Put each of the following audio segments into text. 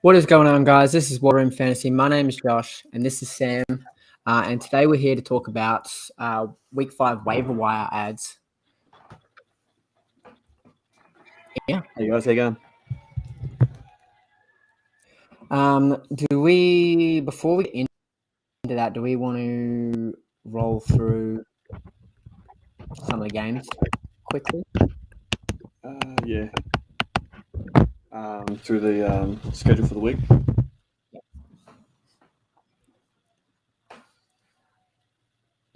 What is going on, guys? This is Waiver Fantasy. My name is Josh, and this is Sam. And today we're here to talk about Week 5 waiver wire ads. Yeah. Hey guys, how you going? Before we get into that, do we want to roll through some of the games quickly? Yeah. Through the schedule for the week.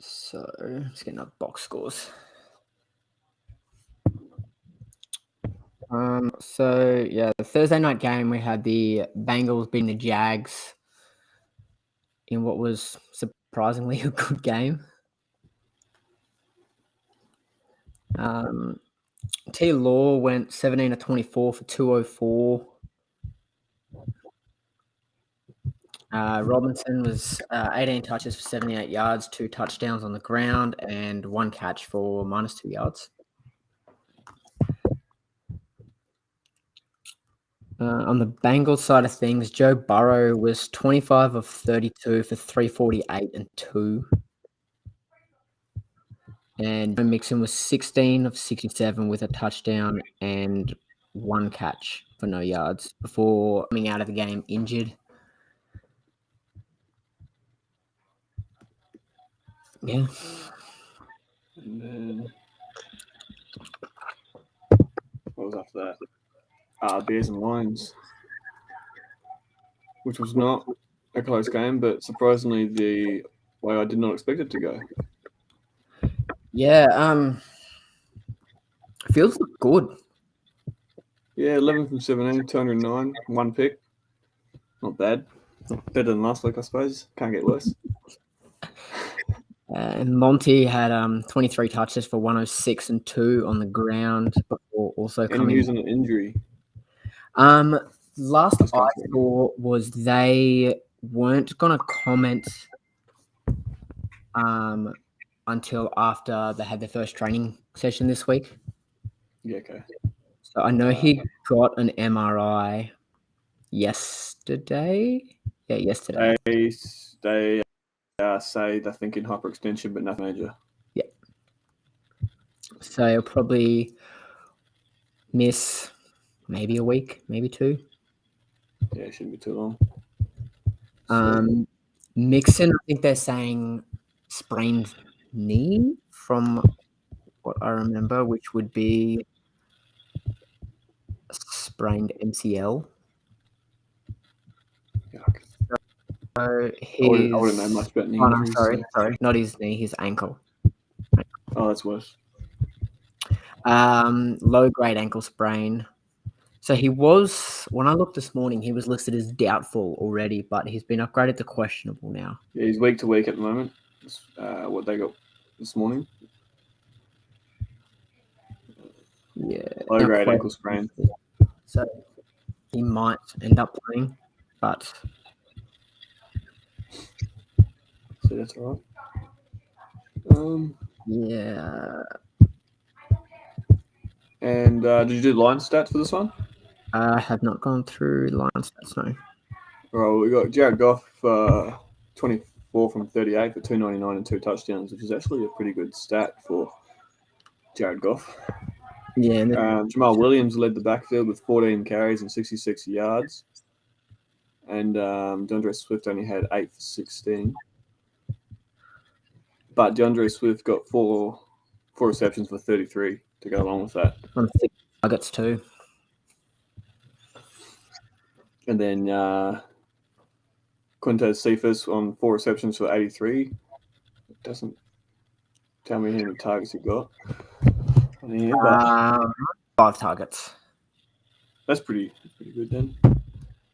So, just getting up box scores. The Thursday night game, we had the Bengals beating the Jags in what was surprisingly a good game. T. Law went 17 of 24 for 204. Robinson was 18 touches for 78 yards, 2 touchdowns on the ground, and 1 catch for -2 yards. On the Bengals side of things, Joe Burrow was 25 of 32 for 348 and 2. And Joe Mixon was 16 of 67 with a touchdown and 1 catch for no yards before coming out of the game injured. Yeah. And then what was after that? Bears and Lions, which was not a close game, but surprisingly the way I did not expect it to go. Yeah, feels good. Yeah, 11 from 17, 209, 1 pick. Not bad. Better than last week, I suppose. Can't get worse. And Monty had 23 touches for 106 and 2 on the ground before also Any coming. news on an injury? Last I saw was they weren't going to comment until after they had their first training session this week. Yeah, okay. So I know he got an MRI yesterday. Yeah, yesterday. They say they're thinking hyperextension, but nothing major. Yeah. So he'll probably miss maybe a week, maybe 2. Yeah, it shouldn't be too long. Mixon, I think they're saying sprained knee from what I remember, which would be a sprained MCL. Yuck. So I wouldn't know much about knee injuries. Sorry, not his knee, his ankle. Oh, that's worse. Low-grade ankle sprain. So he was, when I looked this morning, he was listed as doubtful already, but he's been upgraded to questionable now. Yeah, he's week to week at the moment. What they got this morning. Yeah. Low-grade ankle sprain. So he might end up playing, but... So that's all right. Yeah. And did you do line stats for this one? I have not gone through line stats, no. Well, we got Jared Goff 24 from 38 for 299 and 2 touchdowns, which is actually a pretty good stat for Jared Goff. Yeah. Jamal Williams led the backfield with 14 carries and 66 yards. And DeAndre Swift only had 8 for 16. But DeAndre Swift got four receptions for 33 to go along with that. On 6 targets too. And then Quintez Cephas on 4 receptions for 83. It doesn't tell me how many targets he got. 5 targets. That's pretty good then.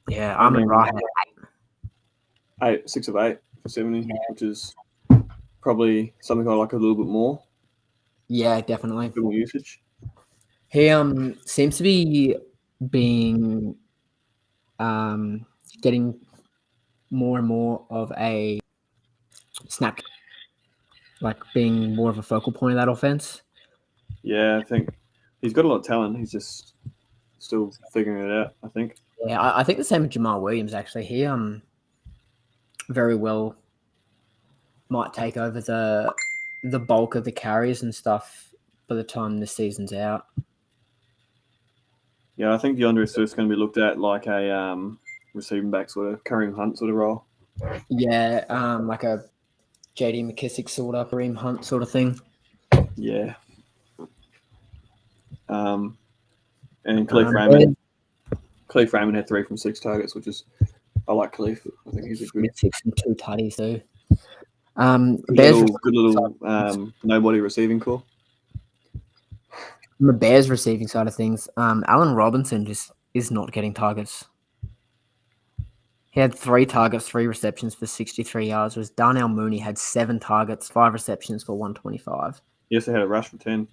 Yeah, I'm in right. 6 of 8 for 70, which is probably something I like a little bit more. Yeah, definitely. A bit more usage. He seems to be being getting more and more of a snap, like being more of a focal point of that offense. Yeah, I think he's got a lot of talent. He's just still figuring it out, I think. Yeah, I think the same with Jamal Williams. Actually, he very well might take over the bulk of the carries and stuff by the time the season's out. Yeah, I think DeAndre Swift's going to be looked at like a receiving back sort of Kareem Hunt sort of role. Yeah, like a JD McKissick sort of Kareem Hunt sort of thing. Yeah. And Khalif Raymond. Khalif Raymond had 3 from 6 targets, which is I like Khalif. I think he's a good 6 and 2 tutties too. Good little nobody receiving core. On the Bears receiving side of things, Allen Robinson just is not getting targets. He had 3 targets, 3 receptions for 63 yards. Whereas Darnell Mooney had 7 targets, 5 receptions for 125. He also had a rush for 10.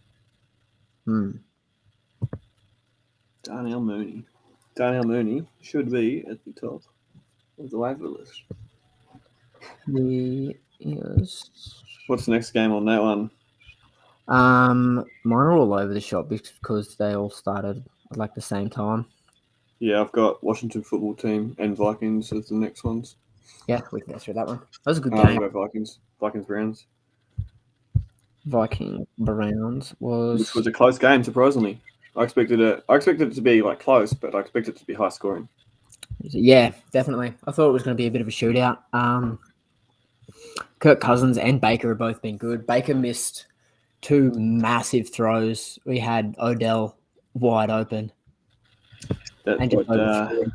Darnell Mooney should be at the top of the waiver list. What's the next game on that one? Mine are all over the shop because they all started at like the same time. Yeah, I've got Washington football team and Vikings as the next ones. Yeah, we can go through that one. That was a good game. I'll go Vikings Browns. Viking Browns which was a close game, surprisingly. I expected it to be like close, but I expected it to be high scoring. Yeah, definitely. I thought it was going to be a bit of a shootout. Kirk Cousins and Baker have both been good. Baker missed 2 massive throws. We had Odell wide open. That would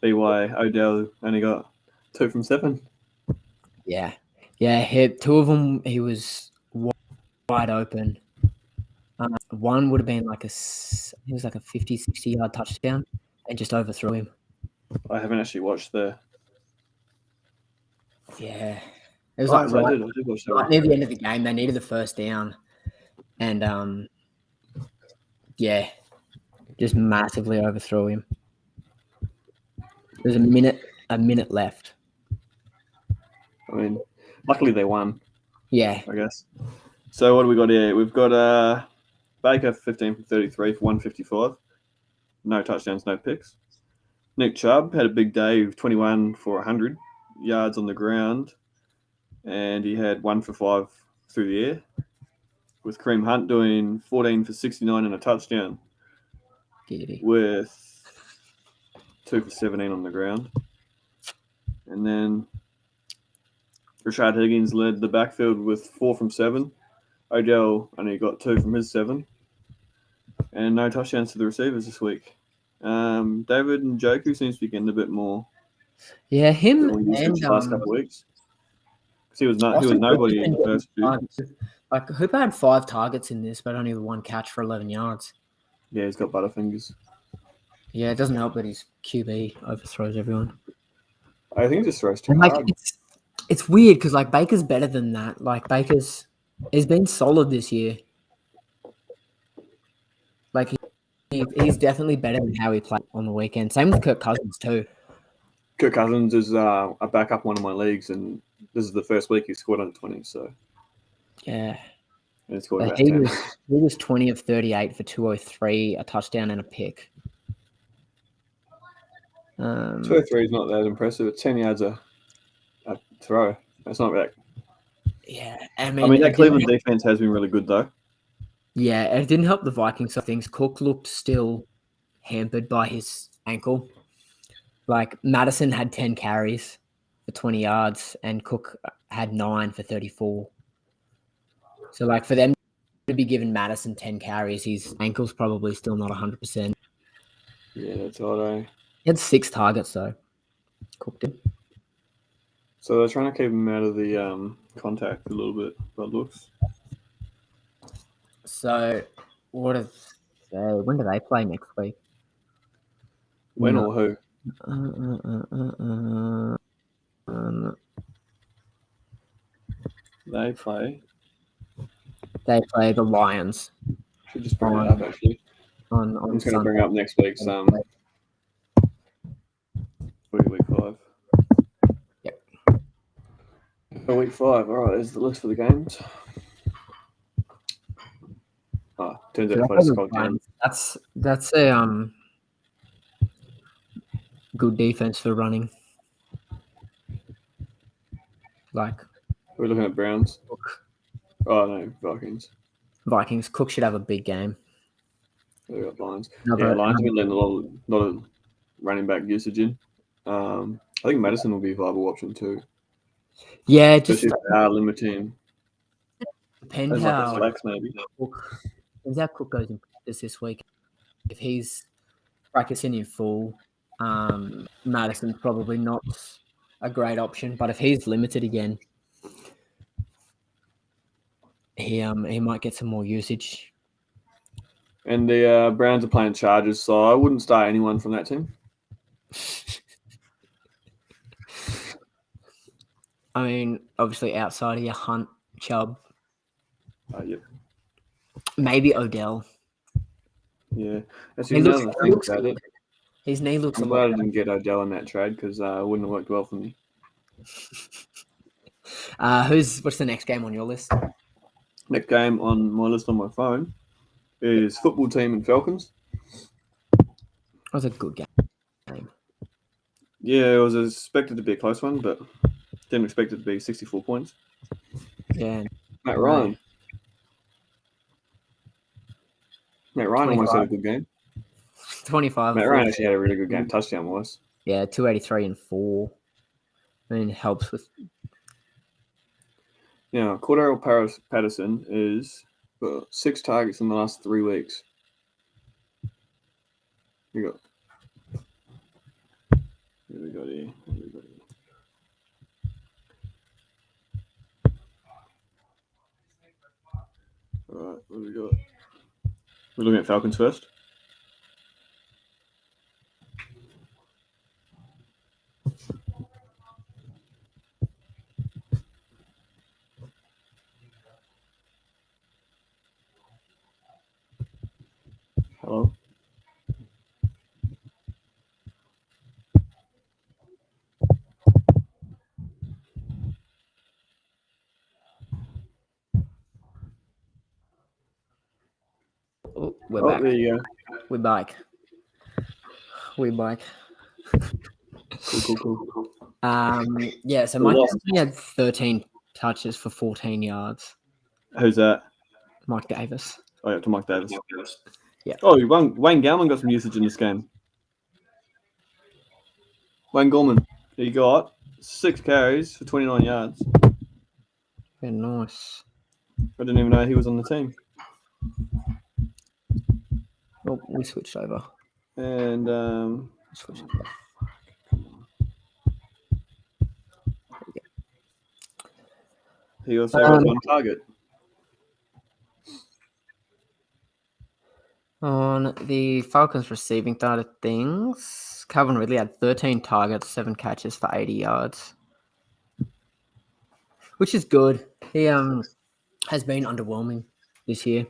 be why Odell only got 2 from 7. Yeah. 2 of them he was wide open. One would have been like a 50, 60-yard touchdown and just overthrew him. I haven't actually watched the. Yeah. It was I did watch that right near the end of the game. They needed the first down. And, just massively overthrew him. There's a minute left. I mean, luckily they won. Yeah. I guess. So what do we got here? We've got Baker 15 from 33 for 155. No touchdowns, no picks. Nick Chubb had a big day of 21 for 100 yards on the ground. And he had 1 for 5 through the air. With Kareem Hunt doing 14 for 69 and a touchdown. Giddy. With 2 for 17 on the ground. And then Rashad Higgins led the backfield with 4 from 7. Odell only got 2 from his 7. And no touchdowns to the receivers this week. David Njoku seems to be getting a bit more. Yeah, him and the last couple of weeks. Because he was nobody in the first few. Like Hooper had 5 targets in this, but only 1 catch for 11 yards. Yeah, he's got butterfingers. Yeah, it doesn't help that his QB overthrows everyone. I think he just throws too hard. It's weird because like Baker's better than that. Like he's been solid this year. Like he's definitely better than how he played on the weekend. Same with Kirk Cousins too. Kirk Cousins is a backup one of my leagues, and this is the first week he scored under 20. So yeah, and he scored about 10. He was 20 of 38 for 203, a touchdown and a pick. 203 is not that impressive. 10 yards a throw. That's not that. Yeah, I mean that Cleveland defense has been really good though. Yeah, it didn't help the Vikings side of things. Cook looked still hampered by his ankle. Like Madison had 10 carries for 20 yards and Cook had 9 for 34. So like for them to be giving Madison 10 carries, his ankle's probably still not 100%. Yeah, that's odd. He had 6 targets though. Cook did. So they're trying to keep him out of the contact a little bit, by looks. So when do they play next week? When or who? They play the Lions. Should just bring it up actually. I'm just going to bring up next week's week 5. Yep. For week 5, all right. There's the list for the games. Turns out close called games. That's a Good defense for running. Like We're looking at Browns. Cook. Oh no, Vikings. Vikings. Cook should have a big game. We got Lions. Another, Lions have been letting a lot of running back usage in. I think Madison will be a viable option too. Yeah, just Especially if they are limiting depends as like a how flex maybe. Cook goes in practice this week. If he's practicing in full, Madison's probably not a great option. But if he's limited again, he might get some more usage. And the Browns are playing Chargers, so I wouldn't start anyone from that team. I mean, obviously outside of your Hunt, Chubb, Yep. maybe Odell. Yeah. Actually, now that I think about it, his knee looks I'm a glad I lot. didn't get Odell in that trade because it wouldn't have worked well for me. What's the next game on your list? Next game on my list on my phone is football team and Falcons. That was a good game. Yeah, it was expected to be a close one, but didn't expect it to be 64 points. Yeah. Matt Ryan. Matt Ryan almost had a good game. 25. Matt Ryan actually had a really good game, touchdown-wise. Yeah, 283 and 4. I mean, it helps with. Now, Cordero Patterson is 6 targets in the last 3 weeks. Here we go here. All right, what do we got? We're looking at Falcons first. Hello? Oh, we're back. There you go. We're back. Cool. Yeah, so Mike Davis had 13 touches for 14 yards. Who's that? Mike Davis. Oh, yeah, to Mike Davis. Yeah. Oh, Wayne Gallman got some usage in this game. Wayne Gallman, he got 6 carries for 29 yards. Yeah, nice. I didn't even know he was on the team. Oh, we switched over. And Switched over. he also got 1 target. On the Falcons receiving side of things, Calvin Ridley had 13 targets, 7 catches for 80 yards, which is good. He has been underwhelming this year.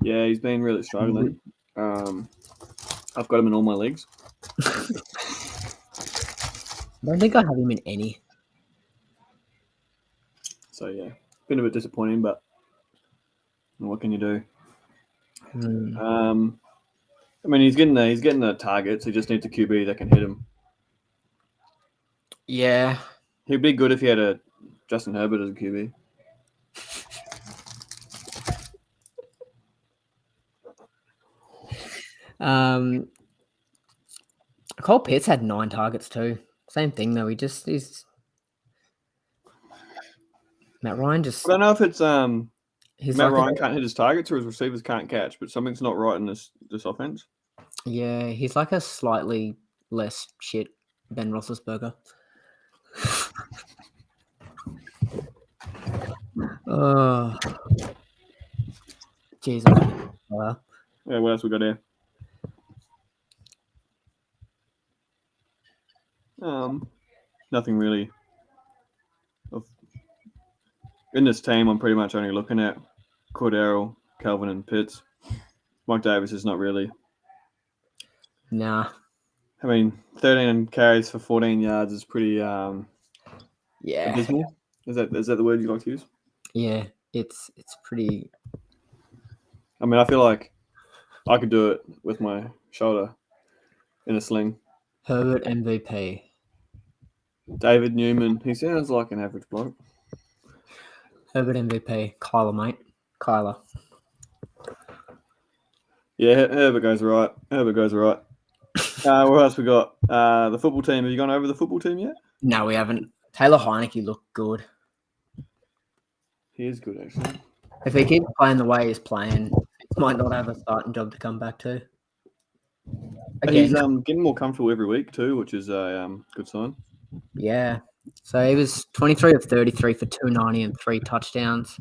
Yeah, he's been really struggling. I've got him in all my leagues. I don't think I have him in any. So yeah, been a bit disappointing, but what can you do? I mean, he's getting the targets. He just needs a QB that can hit him. Yeah, he'd be good if he had a Justin Herbert as a QB. Cole Pitts had 9 targets too. Same thing though. He's Matt Ryan just. I don't know if it's Matt like Ryan can't hit his targets or his receivers can't catch, but something's not right in this offense. Yeah, he's like a slightly less shit Ben Roethlisberger. Oh, Jesus. Yeah, what else we got here? Nothing really. In this team, I'm pretty much only looking at Cordero, Calvin, and Pitts. Mike Davis is not really. Nah. I mean, 13 carries for 14 yards is pretty abysmal. Is that the word you like to use? Yeah, it's pretty. I mean, I feel like I could do it with my shoulder in a sling. Herbert MVP. David Newman. He sounds like an average bloke. Herbert MVP. Kyler, mate. Kyler. Yeah, Herbert goes right. What else we got? The football team. Have you gone over the football team yet? No, we haven't. Taylor Heineke looked good. He is good, actually. If he keeps playing the way he's playing, he might not have a starting job to come back to. Again, He's getting more comfortable every week too, which is a good sign. Yeah. So he was 23 of 33 for 290 and 3 touchdowns.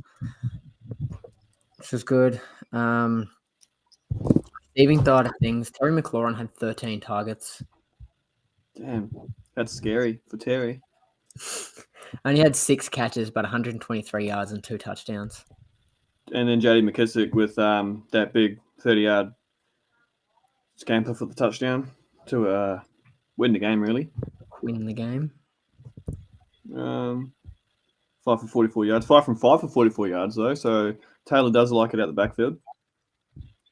This is good. Receiving side of things, Terry McLaurin had 13 targets. Damn, that's scary for Terry. Only had 6 catches, but 123 yards and 2 touchdowns. And then J.D. McKissick with that big 30-yard scamper for the touchdown to win the game, really. Win the game. 5 for 44 yards. 5 from 5 for 44 yards, though. So Taylor does like it out the backfield.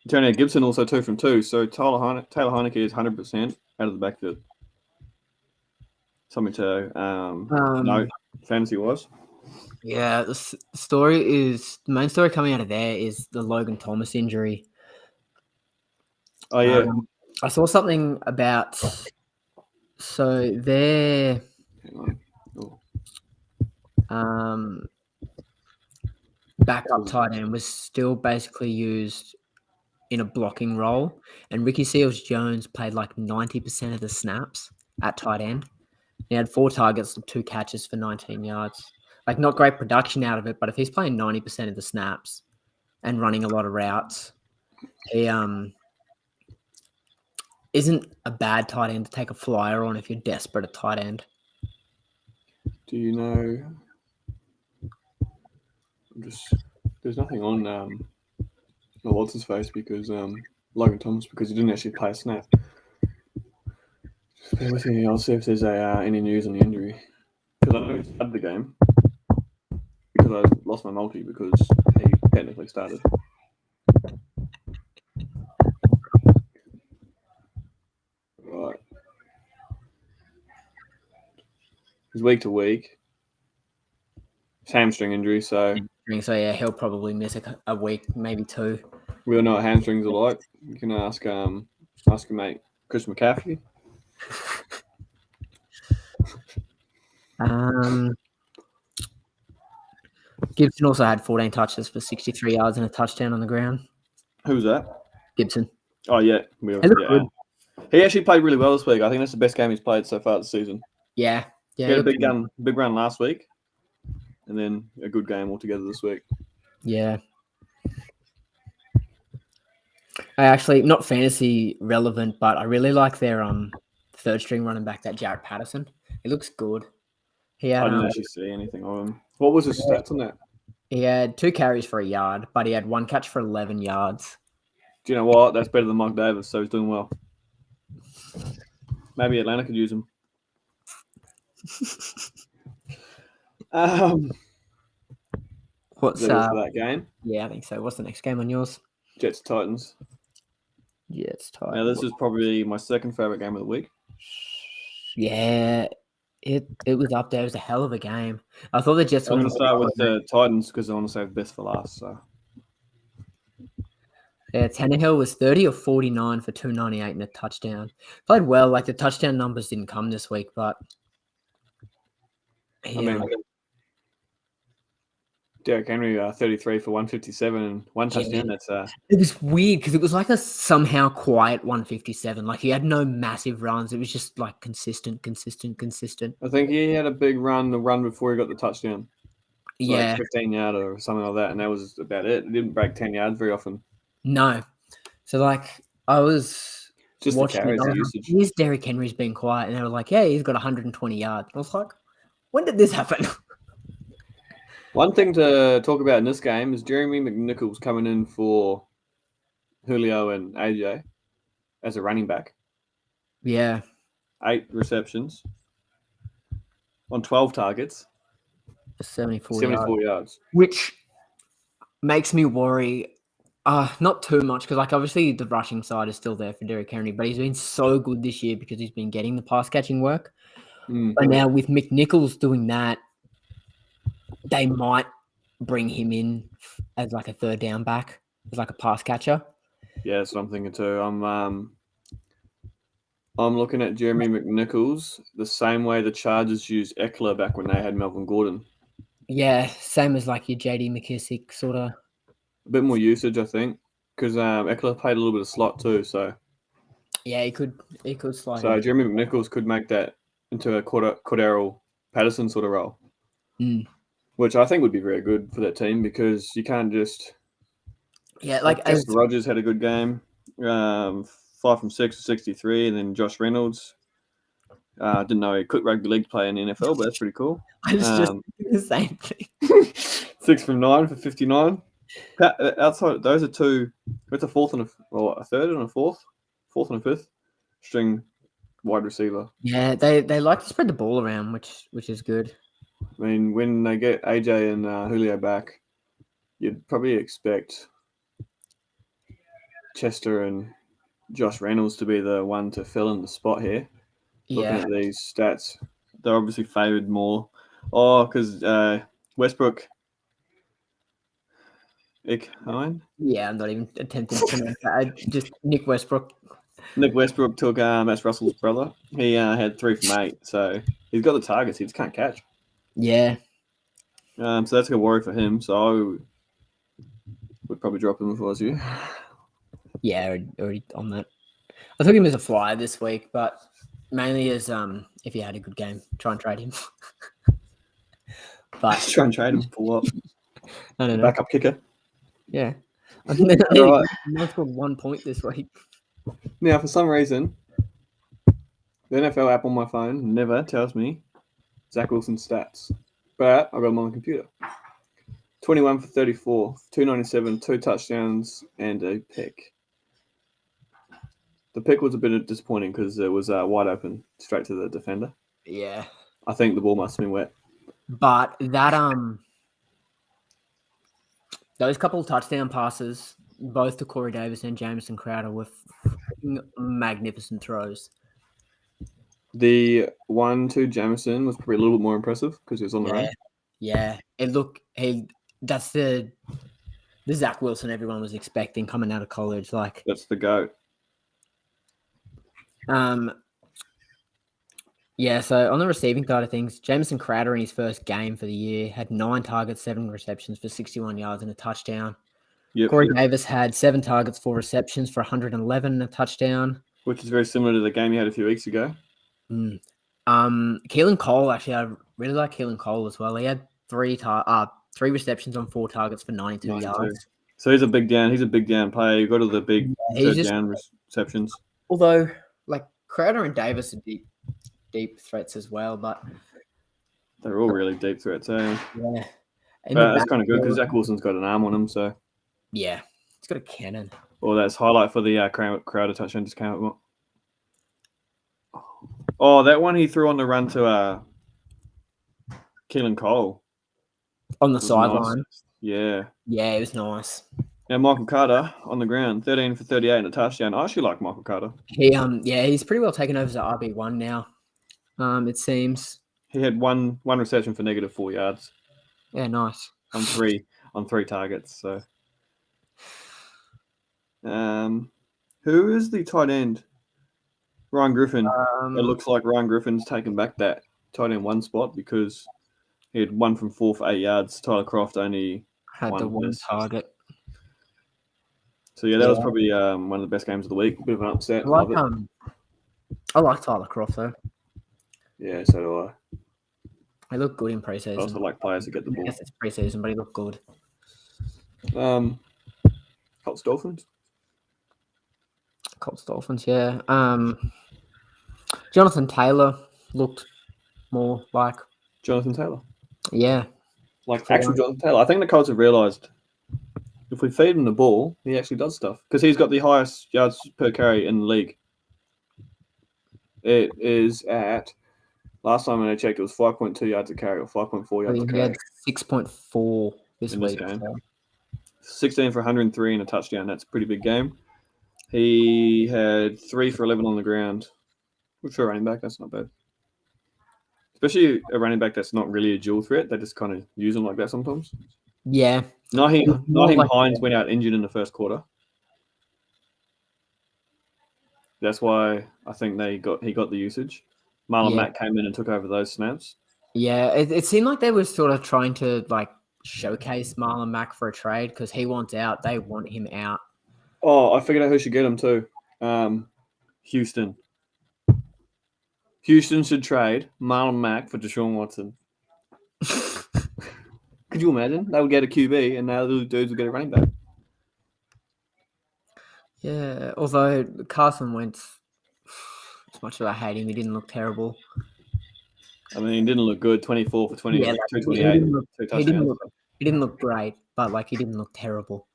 Antonio Gibson also 2 from 2. So Taylor Heineke is 100% out of the backfield. Something to note fantasy-wise. Yeah, the main story coming out of there is the Logan Thomas injury. Oh, yeah. I saw something about, so their backup tight end was still basically used in a blocking role, and Ricky Seals-Jones played like 90% of the snaps at tight end. He had 4 targets and 2 catches for 19 yards. Like, not great production out of it, but if he's playing 90% of the snaps and running a lot of routes, he isn't a bad tight end to take a flyer on if you're desperate at tight end. Do you know? There's nothing on what's his face because Logan Thomas, because he didn't actually play a snap. Just bear with me. I'll see if there's any news on the injury, because I know he started the game because I lost my multi because he technically started. Right. He's week to week. It's hamstring injury, so yeah, he'll probably miss a week, maybe 2. We all know what hamstrings are like. You can ask your mate Chris McCaffrey. Gibson also had 14 touches for 63 yards and a touchdown on the ground. Who was that? Gibson. Oh, yeah. Good. He actually played really well this week. I think that's the best game he's played so far this season. Yeah. He had a big run last week, and then a good game altogether this week. Yeah. I actually, not fantasy relevant, but I really like their third string running back, that Jarrett Patterson. He looks good. I didn't actually see anything of him. What was his stats on that? He had 2 carries for a yard, but he had 1 catch for 11 yards. Do you know what? That's better than Mike Davis, so he's doing well. Maybe Atlanta could use him. What's that game? Yeah, I think so. What's the next game on yours? Jets Titans. Jets Titans. Now this is probably my second favorite game of the week. Yeah, it was up there. It was a hell of a game. I thought the Jets were going to start with the Titans because I want to save best for last. So. Yeah, Tannehill was 30 of 49 for 298 and a touchdown. Played well. Like, the touchdown numbers didn't come this week, but I mean, Derrick Henry 33 for 157 and 1 touchdown. That's it was weird because it was like a somehow quiet 157. Like, he had no massive runs. It was just like consistent. I think he had a big run, the run before he got the touchdown. Yeah, like 15-yard or something like that, and that was about it. It didn't break 10 yards very often. No. So, like, I was just watching the usage. Here's Derrick Henry's been quiet, and they were like, yeah, he's got 120 yards. I was like, when did this happen? One thing to talk about in this game is Jeremy McNichols coming in for Julio and AJ as a running back. Yeah. 8 receptions on 12 targets. 74 yards. Which makes me worry Not too much because, like, obviously the rushing side is still there for Derrick Henry, but he's been so good this year because he's been getting the pass catching work. Mm. But now with McNichols doing that, they might bring him in as like a third down back, as like a pass catcher. Yeah, that's what I'm thinking too. I'm looking at Jeremy McNichols the same way the Chargers used Eckler back when they had Melvin Gordon. Yeah, same as like your JD McKissick sort of. A bit more usage, I think, because Eckler played a little bit of slot too. So Yeah, he could slide So in. Jeremy McNichols could make that into a Cordero Patterson sort of role, which I think would be very good for that team because you can't just. Yeah, like as Chester Rogers had a good game, 5 from 6 for 63, and then Josh Reynolds. Didn't know he could rugby league play in the NFL, but that's pretty cool. I was just thinking the same thing. 6 from 9 for 59. Outside, those are two. It's a fourth and a third and a fourth and a fifth string wide receiver. Yeah, they like to spread the ball around, which is good. I mean, when they get AJ and Julio back, you'd probably expect Chester and Josh Reynolds to be the one to fill in the spot here. Looking Yeah, at these stats, they're obviously favoured more. Oh, because Westbrook. yeah. I'm not even attempting to pronounce that. Just Nick Westbrook. Nick Westbrook took Matt Russell's brother. He had 3 from 8, so he's got the targets. He just can't catch. Yeah. So that's a worry for him. So I would probably drop him if I was you. Yeah, already on that. I took him as a flyer this week, but mainly as if he had a good game, try and trade him. But try and trade him for what? I don't know. Backup kicker. Yeah. I Right. scored 1 point this week. Now, for some reason, the NFL app on my phone never tells me Zach Wilson's stats, but I got them on the computer. 21 for 34, 297, 2 touchdowns, and a pick. The pick was a bit disappointing because it was wide open, straight to the defender. Yeah. I think the ball must have been wet. But that those couple of touchdown passes, both to Corey Davis and Jamison Crowder, were magnificent throws. The 1-2 Jamison was probably a little bit more impressive because he was on the run. Yeah. That's the Zach Wilson everyone was expecting coming out of college. Like that's the GOAT. Yeah, so on the receiving side of things, Jamison Crowder in his first game for the year had 9 targets, 7 receptions for 61 yards and a touchdown. Corey Davis had 7 targets, 4 receptions for 111 and a touchdown. Which is very similar to the game he had a few weeks ago. Keelan Cole, actually, I really like Keelan Cole as well. He had 3 receptions on 4 targets for 92 yards. So he's a big down player. You go to the big third down receptions. Although, like, Crowder and Davis are deep threats as well, but they're all really deep threats. Yeah, that's kind of good because Zach Wilson's got an arm on him. So yeah, he's got a cannon. Well, that's highlight for the Crowder touchdown just came up. Oh, that one he threw on the run to Keelan Cole on the sideline. Nice. Yeah, it was nice. Now Michael Carter on the ground, 13 for 38 and a touchdown. I actually like Michael Carter. He's pretty well taken over as RB1 now. It seems he had one reception for negative 4 yards. Yeah, nice. On three targets. So, who is the tight end? Ryan Griffin. It looks like Ryan Griffin's taken back that tight end 1 spot because he had 1 from 4 for 8 yards. Tyler Croft only had the 1 target. So that was probably one of the best games of the week. A bit of an upset. I like Tyler Croft though. Yeah, so do I. They look good in preseason. I also like players that get the ball. I guess it's preseason, but he looked good. Colts Dolphins. Colts Dolphins, yeah. Jonathan Taylor looked more like Jonathan Taylor. Yeah. Like actual Jonathan Taylor. I think the Colts have realised if we feed him the ball, he actually does stuff. Because he's got the highest yards per carry in the league. It is at, last time I checked, it was 5.2 yards a carry or 5.4 yards a carry. He had 6.4 this week. Game. 16 for 103 and a touchdown. That's a pretty big game. He had 3 for 11 on the ground. Which for a running back, that's not bad. Especially a running back that's not really a dual threat. They just kind of use them like that sometimes. Yeah. Naheem Hines went out injured in the first quarter. That's why I think he got the usage. Marlon Mack came in and took over those snaps. Yeah, it seemed like they were sort of trying to showcase Marlon Mack for a trade because he wants out. They want him out. Oh, I figured out who should get him too. Houston. Houston should trade Marlon Mack for Deshaun Watson. Could you imagine? They would get a QB and now the dudes would get a running back. Yeah, although Carson Wentz, as much as I hate him, he didn't look terrible. I mean, he didn't look good. 24 for 20, 228, 2 touchdowns. He didn't look great, but he didn't look terrible.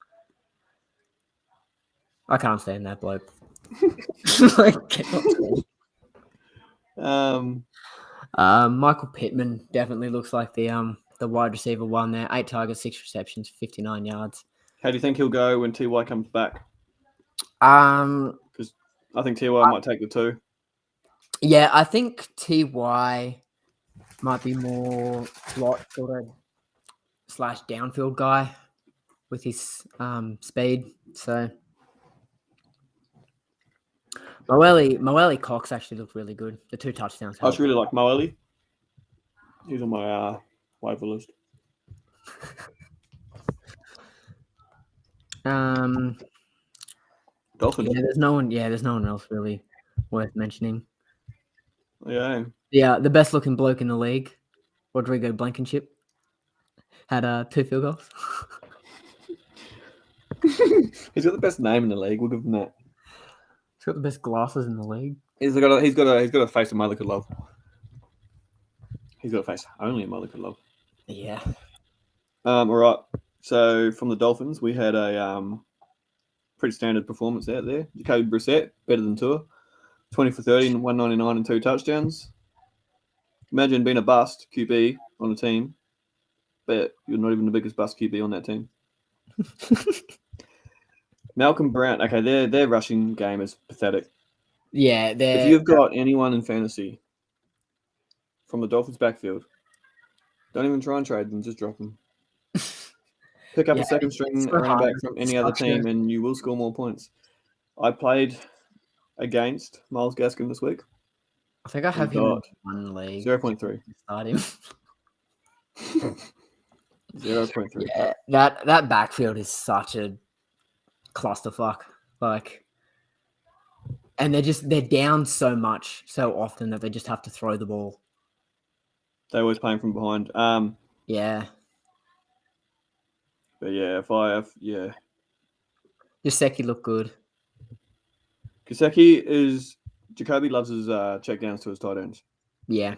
I can't stand that bloke. Michael Pittman definitely looks like the wide receiver one there. 8 targets, 6 receptions, 59 yards. How do you think he'll go when TY comes back? Because I think TY might take the 2. Yeah, I think TY might be more slot sort of / downfield guy with his speed. So Moelle Cox actually looked really good. The 2 touchdowns. I just really like Moelle. He's on my waiver list. Dolphins. Yeah, there's no one else really worth mentioning. Yeah. Yeah, the best looking bloke in the league, Rodrigo Blankenship, had 2 field goals. He's got the best name in the league. We'll give him that. He's got the best glasses in the league. He's got a face a mother could love. He's got a face only a mother could love. Yeah. All right. So from the Dolphins, we had a pretty standard performance out there. Jacoby Brissett, better than Tua. 20 for 30 and 199 and 2 touchdowns. Imagine being a bust QB on a team, but you're not even the biggest bust QB on that team. Malcolm Brown. Okay, their rushing game is pathetic. Yeah, if you've got anyone in fantasy from the Dolphins backfield, don't even try and trade them. Just drop them. Pick up a second string running back from any other team, and you will score more points. I played against Myles Gaskin this week. I think I have him in one league. 0.3. Start him. 0.3. Yeah, that backfield is such a clusterfuck. And they're down so much, so often that they just have to throw the ball. They're always playing from behind. Yeah. But yeah, if I have, yeah. Gesicki looked good. Jacoby loves his check downs to his tight ends. Yeah.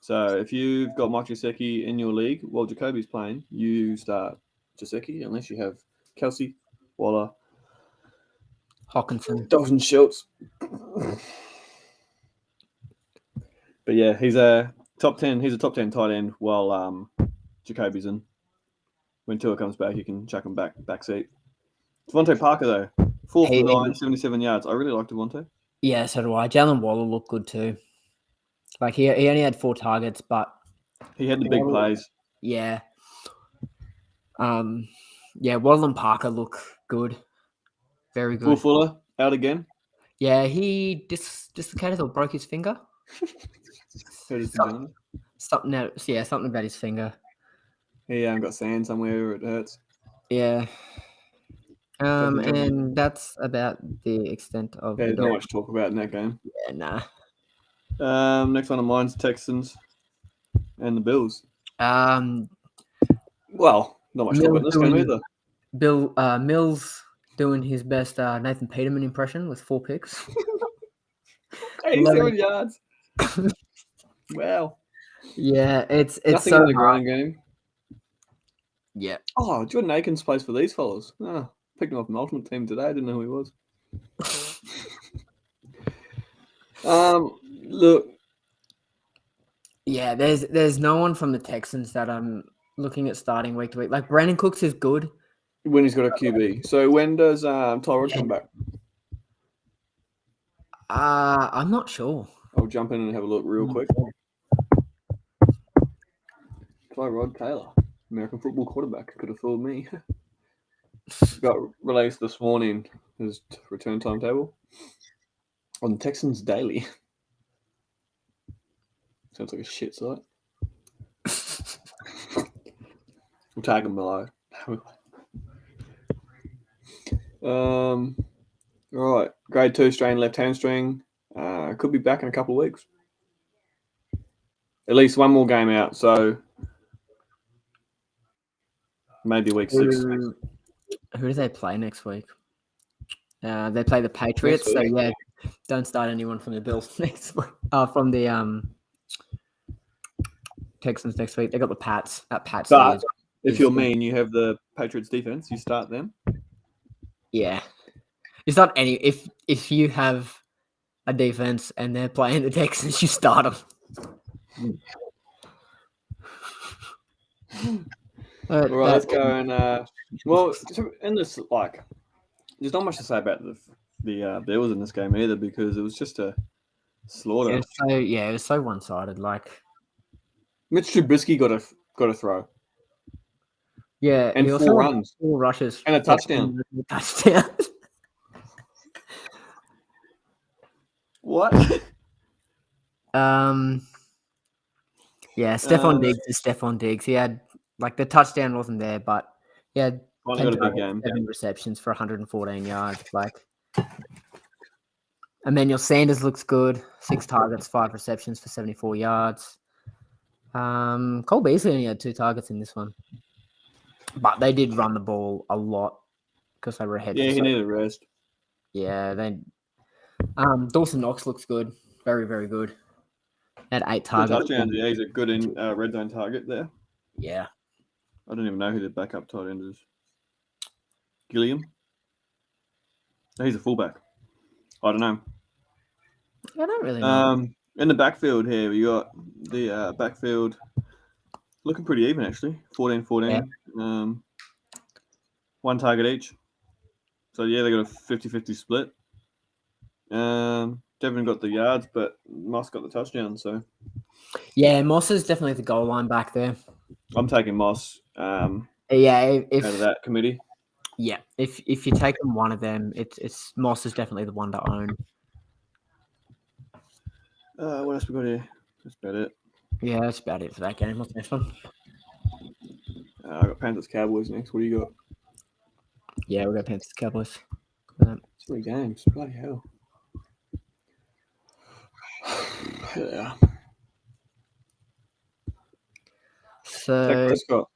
So if you've got Mike Gesicki in your league while Jacoby's playing, you start Gesicki unless you have Kelsey, Waller, Hawkinson, Dalton Schultz. But yeah, he's a top 10. He's a top 10 tight end while Jacoby's in. When Tua comes back, you can chuck him back seat. Devontae Parker though, 4 for 9, 77 yards. I really like Devontae. Yeah, so do I. Jalen Waller looked good too. He only had 4 targets, but he had the big plays. Yeah. Waddle and Parker look good. Very good. Will Fuller out again? Yeah, he dislocated or broke his finger. Something about his finger. He got sand somewhere where it hurts. Yeah. And that's about the extent of. There's not much to talk about in that game. Yeah, nah. Next one of mine's Texans and the Bills. Well, not much to talk about in this game either. Mills doing his best Nathan Peterman impression with 4 picks. 87 yards. Wow. Yeah, it's nothing so in the ground game. Yeah. Oh, Jordan Akins plays for these fellas. Picked him off an ultimate team today. I didn't know who he was. Look. Yeah, there's no one from the Texans that I'm looking at starting week to week. Brandon Cooks is good, when he's got a QB. So when does Tyrod come back? I'm not sure. I'll jump in and have a look real quick. Tyrod Taylor, American football quarterback, could have fooled me. Got released this morning, his return timetable on Texans Daily. Sounds like a shit site. We'll tag him below. Right, grade 2 strain, left hamstring. Could be back in a couple of weeks. At least one more game out, so maybe week 6. Who do they play next week? They play the Patriots. So yeah, don't start anyone from the Bills next week. From the Texans next week. They got the Pats. Pats. But if you're me and you have the Patriots defense, you start them. Yeah, it's not any. If you have a defense and they're playing the Texans, you start them. All right, let's go and well, in this there's not much to say about the Bills in this game either because it was just a slaughter. It was so one-sided. Like Mitch Trubisky got a throw. Yeah, and 4 runs, 4 rushes, and a touchdown. What? Yeah, Stephon Diggs is Stephon Diggs. He had the touchdown wasn't there, but he had 7 receptions for 114 yards. Emmanuel Sanders looks good. 6 targets, 5 receptions for 74 yards. Cole Beasley only had 2 targets in this one, but they did run the ball a lot because they were ahead. Yeah, he needed a rest. Yeah, they. Dawson Knox looks good. Very, very good. Had 8 targets. Touchdowns. Yeah, he's a good in red zone target there. Yeah. I don't even know who the backup tight end is. Gilliam? No, he's a fullback. I don't know. I don't really know. In the backfield here, we got the backfield looking pretty even, actually. 14-14. Yeah. 1 target each. So, yeah, they got a 50-50 split. Devin got the yards, but Moss got the touchdown. So, yeah, Moss is definitely the goal line back there. I'm taking Moss. Out of that committee. Yeah, if you take them one of them, it's Moss is definitely the one to own. What else we got here? That's about it. Yeah, that's about it for that game. What's the next one? I got Panthers Cowboys next. What do you got? Yeah, we got Panthers Cowboys. 3 games. Bloody hell. Yeah. So Dak Prescott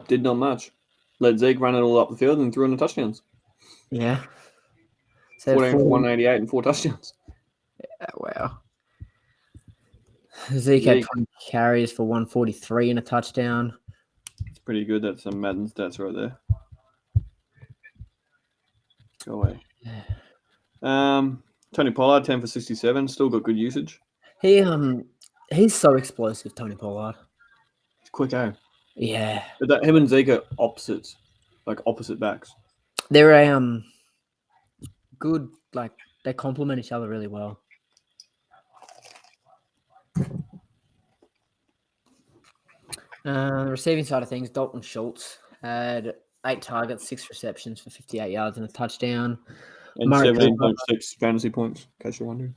did not much. Let Zeke run it all up the field and threw in the touchdowns. Yeah. 14 for 188 and 4 touchdowns. Yeah, wow. Zeke had 20 carries for 143 and a touchdown. It's pretty good. That's some Madden stats right there. Go away. Tony Pollard, 10 for 67. Still got good usage. He's so explosive, Tony Pollard. It's quick, eh? Yeah. But him and Zeke are opposites, like opposite backs. They're a good, they complement each other really well. The receiving side of things, Dalton Schultz had 8 targets, 6 receptions for 58 yards and a touchdown. And 17.6 fantasy points, in case you're wondering.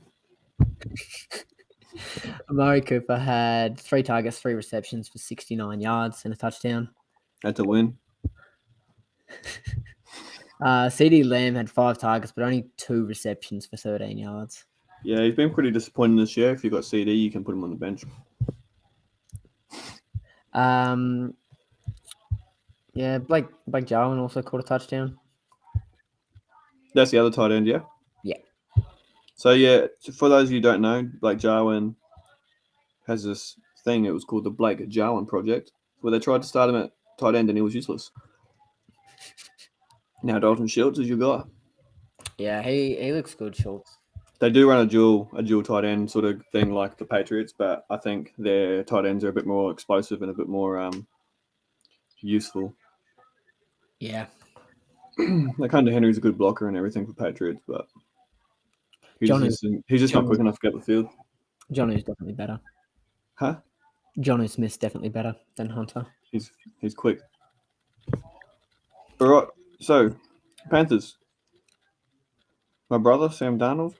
Amari Cooper had 3 targets, 3 receptions for 69 yards and a touchdown. That's a win. CD Lamb had 5 targets, but only 2 receptions for 13 yards. Yeah, he's been pretty disappointing this year. If you've got CD, you can put him on the bench. Yeah, Blake Jarwin also caught a touchdown. That's the other tight end, yeah? Yeah. So, yeah, for those of you who don't know, Blake Jarwin has this thing. It was called the Blake Jarwin Project, where they tried to start him at tight end and he was useless. Now Dalton Schultz is your guy. Yeah, he looks good, Schultz. They do run a dual tight end sort of thing like the Patriots, but I think their tight ends are a bit more explosive and a bit more useful. Yeah. Like Hunter Henry's a good blocker and everything for Patriots, but he's John just not quick enough to get up the field. Johnny's definitely better. Huh? Johnny Smith's definitely better than Hunter. He's quick. All right. So, Panthers. My brother, Sam Darnold.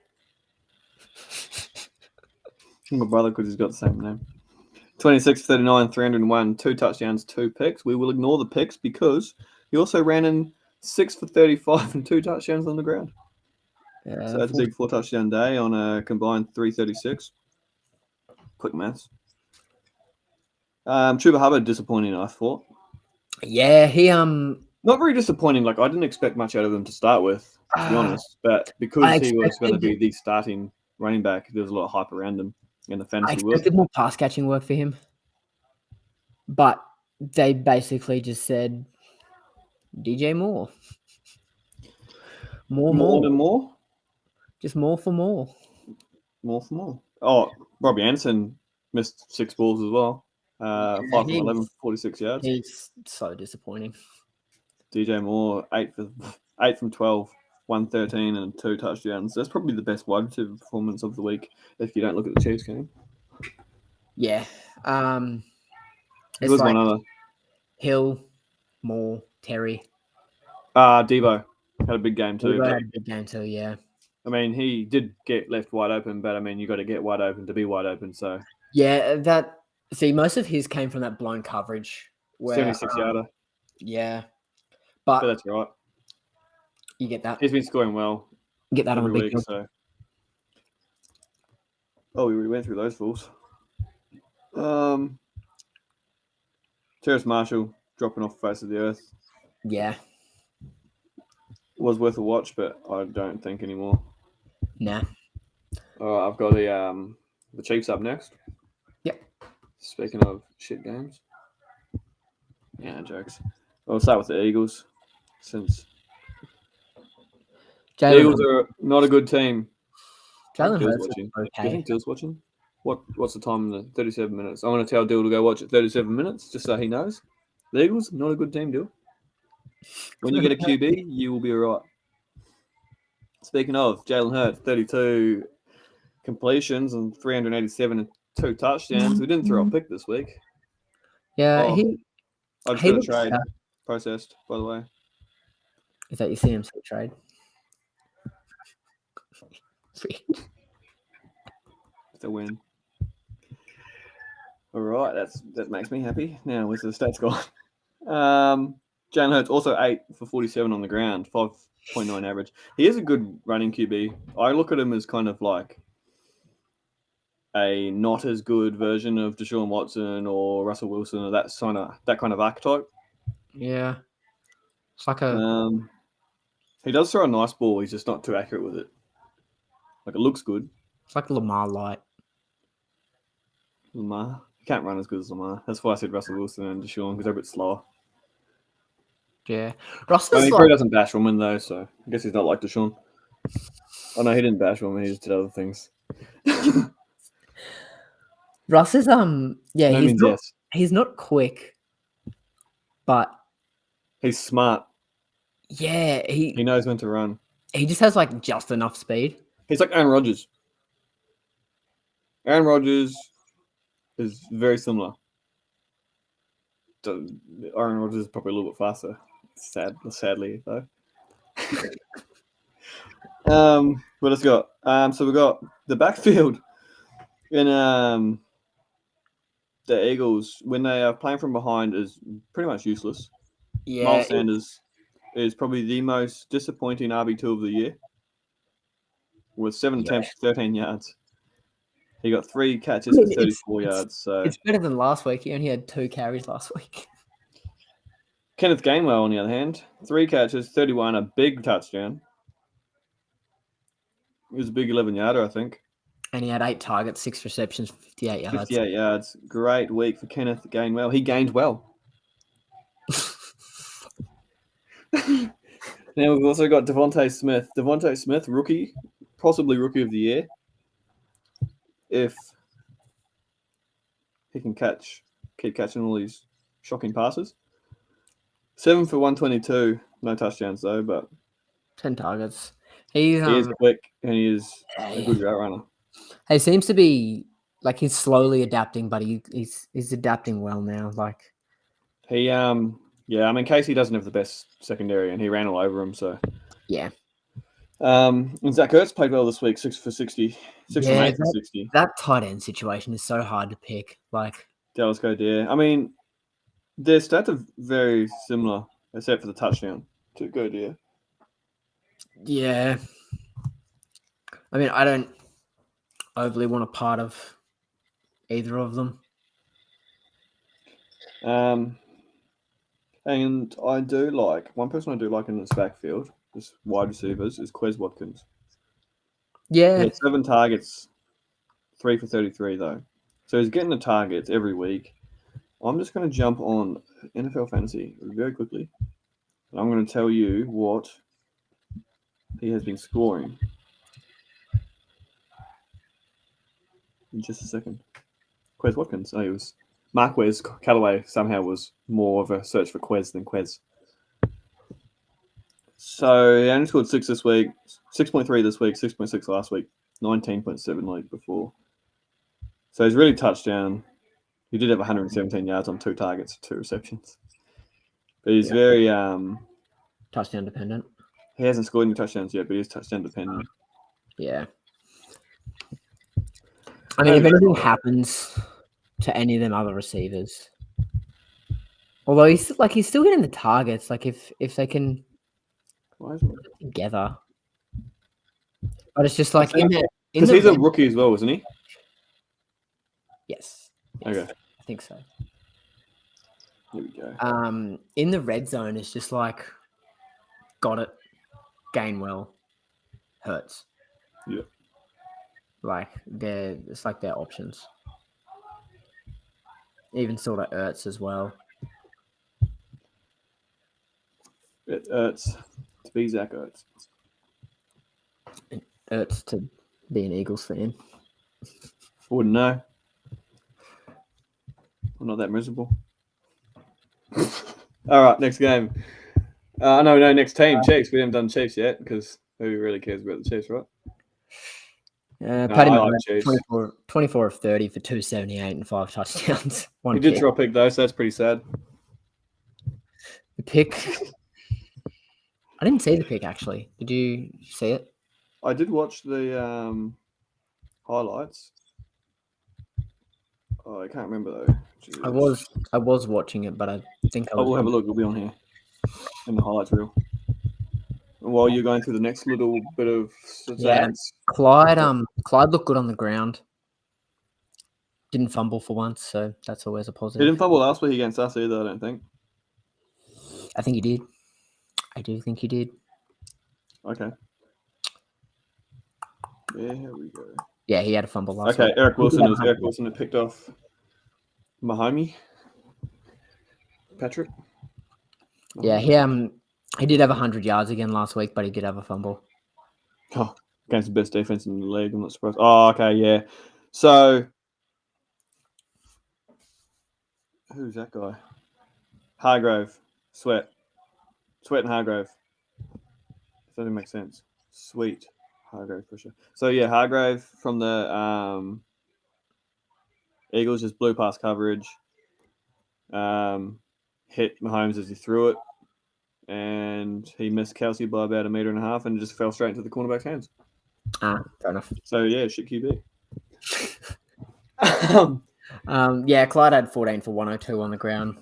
My brother, because he's got the same name. 26 39, 301, 2 touchdowns, 2 picks. We will ignore the picks because he also ran in 6 for 35 and 2 touchdowns on the ground. So that's a big 4 touchdown day on a combined 336. Quick maths. Chuba Hubbard disappointing, I thought. Yeah, he Not very disappointing. Like I didn't expect much out of him to start with, to be honest. But because he was going to be the starting running back, there was a lot of hype around him in the fantasy world. I expected more pass catching work for him, but they basically just said DJ Moore, more, just more for more. Oh, Robbie Anderson missed 6 balls as well. 5 from 11, 46 yards. He's so disappointing. DJ Moore, 8 from 12, 113 and 2 touchdowns. That's probably the best wide receiver performance of the week if you don't look at the Chiefs game. Yeah. There was like one other. Hill, Moore, Terry. Debo had a big game too. Debo had a big game too, yeah. I mean, he did get left wide open, but I mean, you got to get wide open to be wide open. So yeah, most of his came from that blown coverage. 76-yarder. Yeah, but that's right. You get that. He's been scoring well. Get that every on a big week. So, we already went through those fools. Terrace Marshall dropping off the face of the earth. Yeah. Was worth a watch, but I don't think anymore. Nah. All right, I've got the Chiefs up next. Yep. Speaking of shit games. Yeah, jokes. We'll start with the Eagles, since the Eagles are not a good team. Jalen Hurts watching. Okay. Do you think Dill's watching? What's the time in the 37 minutes? I'm going to tell Dill to go watch it 37 minutes, just so he knows. The Eagles, not a good team, Dill. When you get a QB, you will be all right. Speaking of, Jalen Hurts, 32 completions and 387 and 2 touchdowns. We didn't throw a pick this week. Yeah, I just got a trade processed, by the way. Is that your CMC trade? It's a win. All right, that makes me happy. Now, where's the stats gone? Jalen Hurts also 8 for 47 on the ground, 5.9 average. He is a good running QB. I look at him as kind of like a not as good version of Deshaun Watson or Russell Wilson or that kind of archetype. Yeah, it's like a. He does throw a nice ball. He's just not too accurate with it. Like it looks good. It's like Lamar light. Lamar, he can't run as good as Lamar. That's why I said Russell Wilson and Deshaun because they're a bit slower. Yeah, Russell's he probably doesn't bash women though, so I guess he's not like Deshaun. Oh no, he didn't bash women. He just did other things. Russ is he's not quick, but he's smart. Yeah, he knows when to run. He just has like just enough speed. He's like Aaron Rodgers. Aaron Rodgers is very similar. Aaron Rodgers is probably a little bit faster. Sadly though. What else we got? So we got the backfield in the Eagles when they are playing from behind is pretty much useless. Yeah, Miles Sanders is probably the most disappointing RB2 of the year with 7 attempts, 13 yards. He got 3 catches for 34 yards. So it's better than last week. He only had 2 carries last week. Kenneth Gainwell, on the other hand, 3 catches, 31, a big touchdown. It was a big 11-yarder, I think. And he had 8 targets, 6 receptions, 58 yards. 58 yards. Great week for Kenneth Gainwell. He gained well. Now we've also got Devontae Smith. Devontae Smith, rookie, possibly rookie of the year. If he can keep catching all these shocking passes. 7 for 122. No touchdowns though, but 10 targets. He's he is quick and he is a good route runner. he seems to be like he's slowly adapting, but he's adapting well now. Like He yeah, I mean Casey doesn't have the best secondary and he ran all over him, so yeah. And Zach Ertz played well this week, 6 for 60. 6 from 8 for that, 60. that tight end situation is so hard to pick. Like Dallas Goddard. I mean, their stats are very similar, except for the touchdown to Goddard. yeah. I mean, I don't overly want a part of either of them. And I do like one person I do like in this backfield, this wide receivers, is Quez Watkins. Yeah. He had 7 targets, 3 for 33 though. So he's getting the targets every week. I'm just going to jump on NFL Fantasy very quickly. And I'm going to tell you what he has been scoring. In just a second. Quez Watkins. Oh, he was Marquez Callaway somehow was more of a search for Quez than Quez. So he only scored 6 this week, 6.3 this week, 6.6 last week, 19.7 the week before. So he's really touched down. He did have 117 yards on 2 targets, 2 receptions. But he's very touchdown dependent. He hasn't scored any touchdowns yet, but he's touchdown dependent. Yeah. I mean, if anything happens to any of them other receivers, although he's still getting the targets. Like if they can put it together, but it's just like because he's a rookie as well, isn't he? Yes. Okay. I think so. Here we go. In the red zone, it's just like got it, Gainwell, Hurts. Yeah. Like it's like their options. Even sort of Ertz as well. Ertz to be Zach Ertz. Ertz to be an Eagles fan. Wouldn't know. I'm not that miserable. All right, next game. No, next team, Chiefs. We haven't done Chiefs yet because who really cares about the Chiefs, right? Paddy like Chiefs. 24 of 30 for 278 and 5 touchdowns. He did throw a pick though, so that's pretty sad. The pick. I didn't see the pick actually. Did you see it? I did watch the highlights. Oh, I can't remember though. Jeez. I was watching it, but I think we'll have a look. We'll be on here in the highlights reel. And while you're going through the next little bit of stats. Yeah, Clyde looked good on the ground. Didn't fumble for once, so that's always a positive. He didn't fumble last week against us either, I don't think. I think he did. I do think he did. Okay. Yeah, here we go. Yeah, he had a fumble last week. week. Eric Wilson had picked off Mahomie. Patrick. Yeah, he did have 100 yards again last week, but he did have a fumble. Oh, against the best defense in the league. I'm not surprised. Oh, okay, yeah. So, who's that guy? Hargrave. Sweat and Hargrave. That doesn't make sense. Sweet. Hargrave for sure. So, yeah, Hargrave from the Eagles just blew past coverage. Hit Mahomes as he threw it. And he missed Kelsey by about 1.5 meters and just fell straight into the cornerback's hands. Fair enough. So, yeah, shit QB. Yeah, Clyde had 14 for 102 on the ground.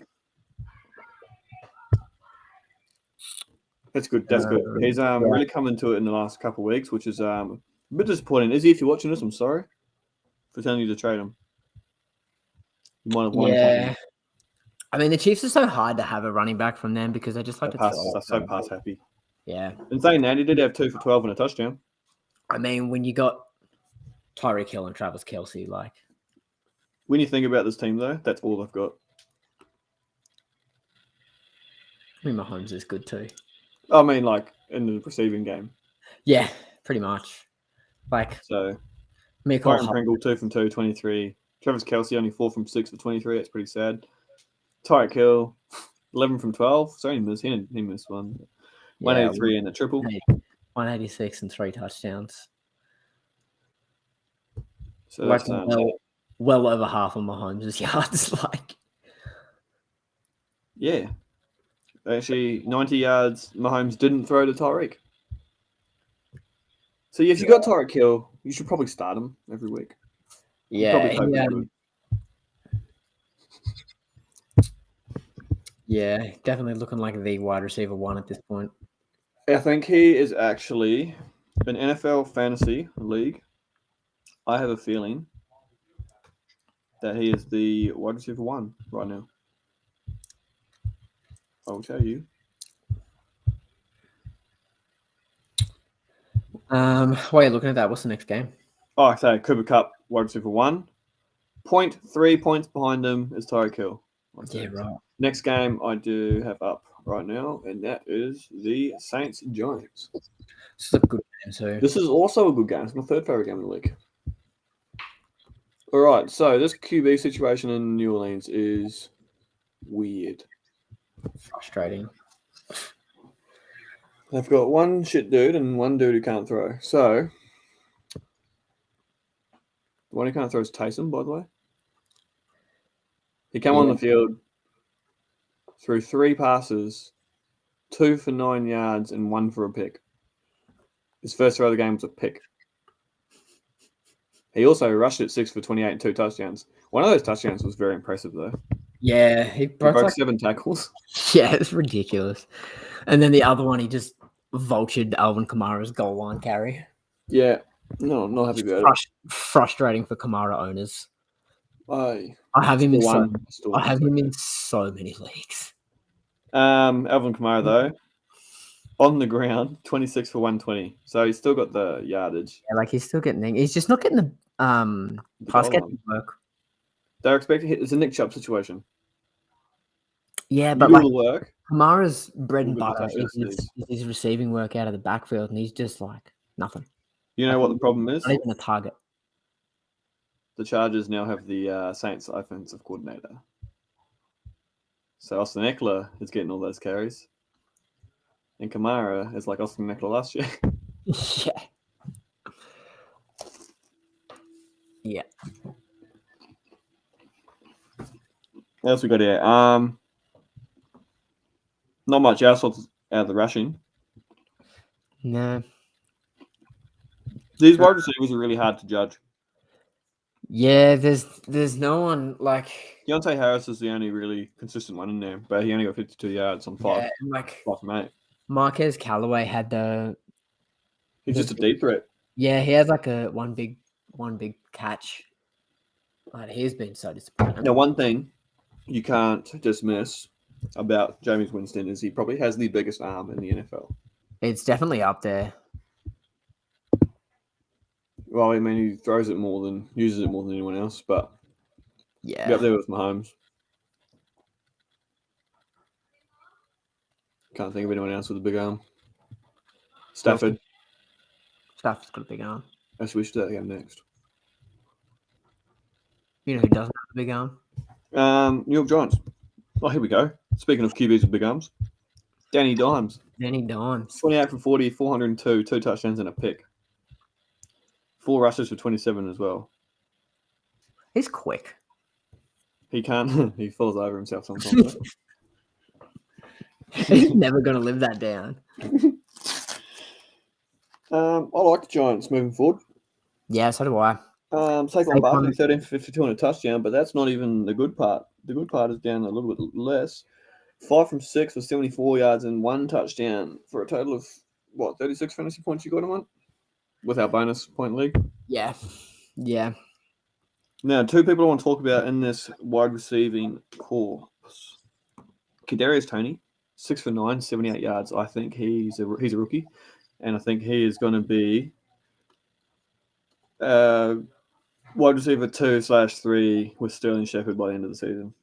That's good. That's good. He's really come into it in the last couple of weeks, which is a bit disappointing. Izzy, if you're watching this, I'm sorry for telling you to trade him. You might have won. Yeah. I mean, the Chiefs are so hard to have a running back from them because they just like to pass. They're so pass happy. Yeah. And saying that, he did have 2 for 12 and a touchdown. I mean, when you got Tyreek Hill and Travis Kelce, like. When you think about this team, though, that's all they've got. I mean, Mahomes is good too. I mean, like in the receiving game. Yeah, pretty much. Like so. Byron Pringle 2 from 2, 23. Travis Kelce only 4 from 6 for 23. That's pretty sad. Tyreek Hill, 11 from 12. Sorry, he missed one. 183 and a triple. 186 and 3 touchdowns. So like that's well over half of Mahomes' yards. Like, yeah, actually 90 yards. Mahomes didn't throw to Tyreek. So if you got Tyreek Hill, you should probably start him every week. Yeah, definitely looking like the wide receiver 1 at this point. I think he is actually an NFL fantasy league. I have a feeling that he is the wide receiver 1 right now. I'll tell you. While you're looking at that, what's the next game? Oh, I say Cooper Kupp, wide receiver 1. 0.3 points behind him is Tyreek Hill. Yeah, right. Next game I do have up right now, and that is the Saints Giants. This is a good game too. This is also a good game. It's my third favorite game of the week. All right, so this QB situation in New Orleans is weird. Frustrating. They've got one shit dude and one dude who can't throw. So, the one who can't throw is Taysom, by the way. He came on the field through 3 passes, 2 for 9 yards and 1 for a pick. His first throw of the game was a pick. He also rushed it 6 for 28 and 2 touchdowns. One of those touchdowns was very impressive, though. Yeah, he broke 7 tackles. Yeah, it's ridiculous. And then the other one, he just vultured Alvin Kamara's goal line carry. Yeah, no, I'm not happy about it. Frustrating for Kamara owners. I have him in so many leagues. Alvin Kamara, though, on the ground, 26 for 120. So he's still got the yardage. Yeah, like he's still getting. He's just not getting the pass catching work. They're expecting it's a Nick Chubb situation. Yeah, but like work. Kamara's bread and butter is his receiving work out of the backfield, and he's just like nothing. You know what the problem is? Not even a target. The Chargers now have the Saints offensive coordinator. So Austin Eckler is getting all those carries. And Kamara is like Austin Eckler last year. Yeah. Yeah. What else we got here? Not much else out of the rushing. No. These wide receivers are really hard to judge. Yeah, there's no one like Deontay Harris is the only really consistent one in there, but he only got 52 yards on 5. Yeah, 5 from 8. Marquez Callaway had He's just a deep threat. Yeah, he has like a one big catch. Like, he's been so disappointing. Now, one thing you can't dismiss about Jameis Winston is he probably has the biggest arm in the NFL. It's definitely up there. Well, I mean, he uses it more than anyone else, but yeah, up there with Mahomes. Can't think of anyone else with a big arm. Stafford's got a big arm. I switched to that game next. You know who doesn't have a big arm? New York Giants. Oh, here we go. Speaking of QBs with big arms, Danny Dimes. 28 for 40, 402, 2 touchdowns and a pick. 4 rushes for 27 as well. He's quick. He can't. He falls over himself sometimes. He's never going to live that down. I like the Giants moving forward. Yeah, so do I. Saquon Barkley, 13 for 52 on a touchdown, but that's not even the good part. The good part is down a little bit less. 5 from 6 for 74 yards and 1 touchdown for a total of, 36 fantasy points you got him on? With our bonus point league? Yeah. Now, 2 people I want to talk about in this wide receiving corps. Kadarius Toney, 6 for 9, 78 yards. I think he's a rookie, and I think he is going to be wide receiver 2/3 with Sterling Shepard by the end of the season.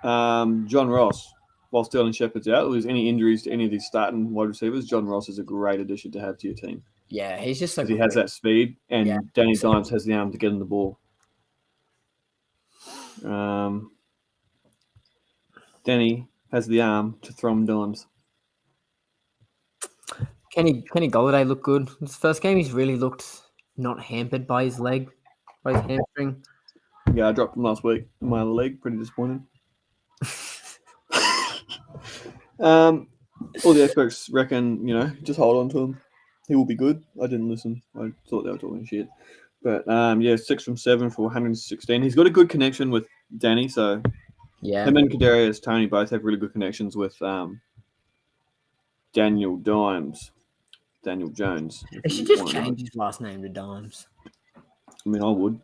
John Ross, while Sterling Shepard's out, if there's any injuries to any of these starting wide receivers, John Ross is a great addition to have to your team. Yeah, he's just so he has that speed, and Danny Dimes has the arm to get in the ball. Danny has the arm to throw him dimes. Kenny Golladay looked good. His first game, he's really looked not hampered by his leg, by his hamstring. Yeah, I dropped him last week in my other league. Pretty disappointed. All the experts reckon, just hold on to him. He will be good. I didn't listen. I thought they were talking shit. But 6 from 7 for 116. He's got a good connection with Danny, so Yeah. him and Kadarius Tony both have really good connections with Daniel Jones. They should just change his last name to Dimes. I mean, I would.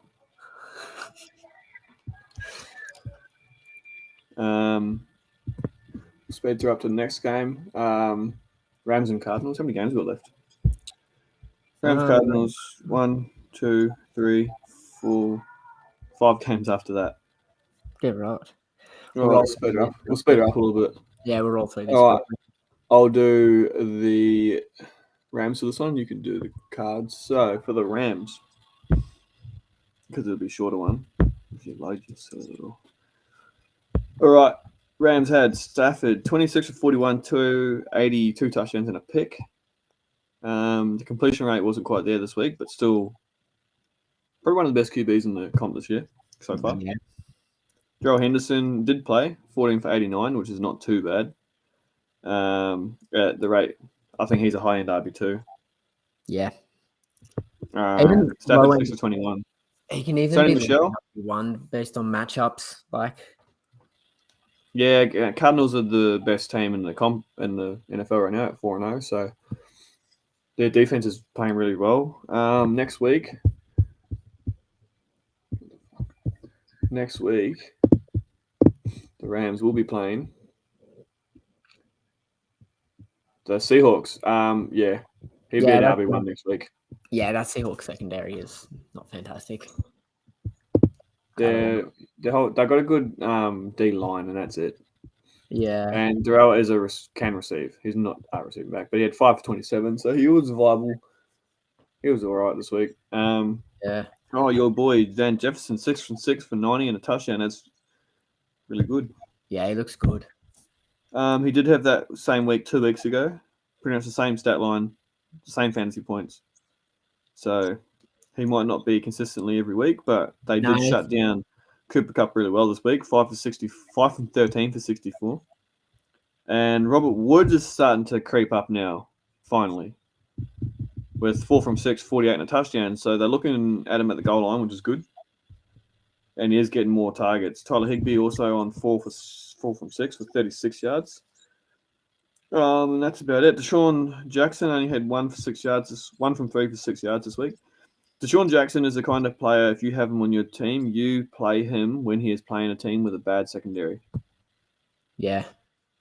Speed through up to the next game. Rams and Cardinals. How many games we got left? Rams, Cardinals, 1, 2, 3, 4, 5 games after that. Yeah, right. We'll speed it up. We'll speed it up a little bit. Yeah, we're all through this. All right. I'll do the Rams for this one. You can do the Cards. So for the Rams, because it'll be a shorter one, if you load yourself. All right. Rams had Stafford 26 for 41, 282 touchdowns and a pick. The completion rate wasn't quite there this week, but still probably one of the best QBs in the comp this year so far. Yeah. Gerald Henderson did play 14 for 89, which is not too bad. At the rate, I think he's a high-end RB2. Yeah. Stafford 6 for 21. He can even Sonny be Michel? one based on matchups. Yeah, Cardinals are the best team in the comp in the NFL right now at 4-0, so their defense is playing really well. Next week, the Rams will be playing the Seahawks. He'll be at RB1 next week. Yeah, that Seahawks secondary is not fantastic. They've got a good D line, and that's it. Yeah. And Darrell can receive. He's not a receiving back, but he had 5 for 27, so he was viable. He was all right this week. Yeah. Oh, your boy Van Jefferson, 6 from 6 for 90 and a touchdown. That's really good. Yeah, he looks good. He did have that same week 2 weeks ago. Pretty much the same stat line, same fantasy points. So he might not be consistently every week, but they did shut down Cooper Kupp really well this week. 5 from 13 for 64. And Robert Woods is starting to creep up now, finally, with 4 from 6, 48 and a touchdown. So they're looking at him at the goal line, which is good. And he is getting more targets. Tyler Higbee also on 4 from 6 for 36 yards. And that's about it. Deshaun Jackson only had 1 from 3 for 6 yards this week. Deshaun Jackson is the kind of player, if you have him on your team, you play him when he is playing a team with a bad secondary. Yeah.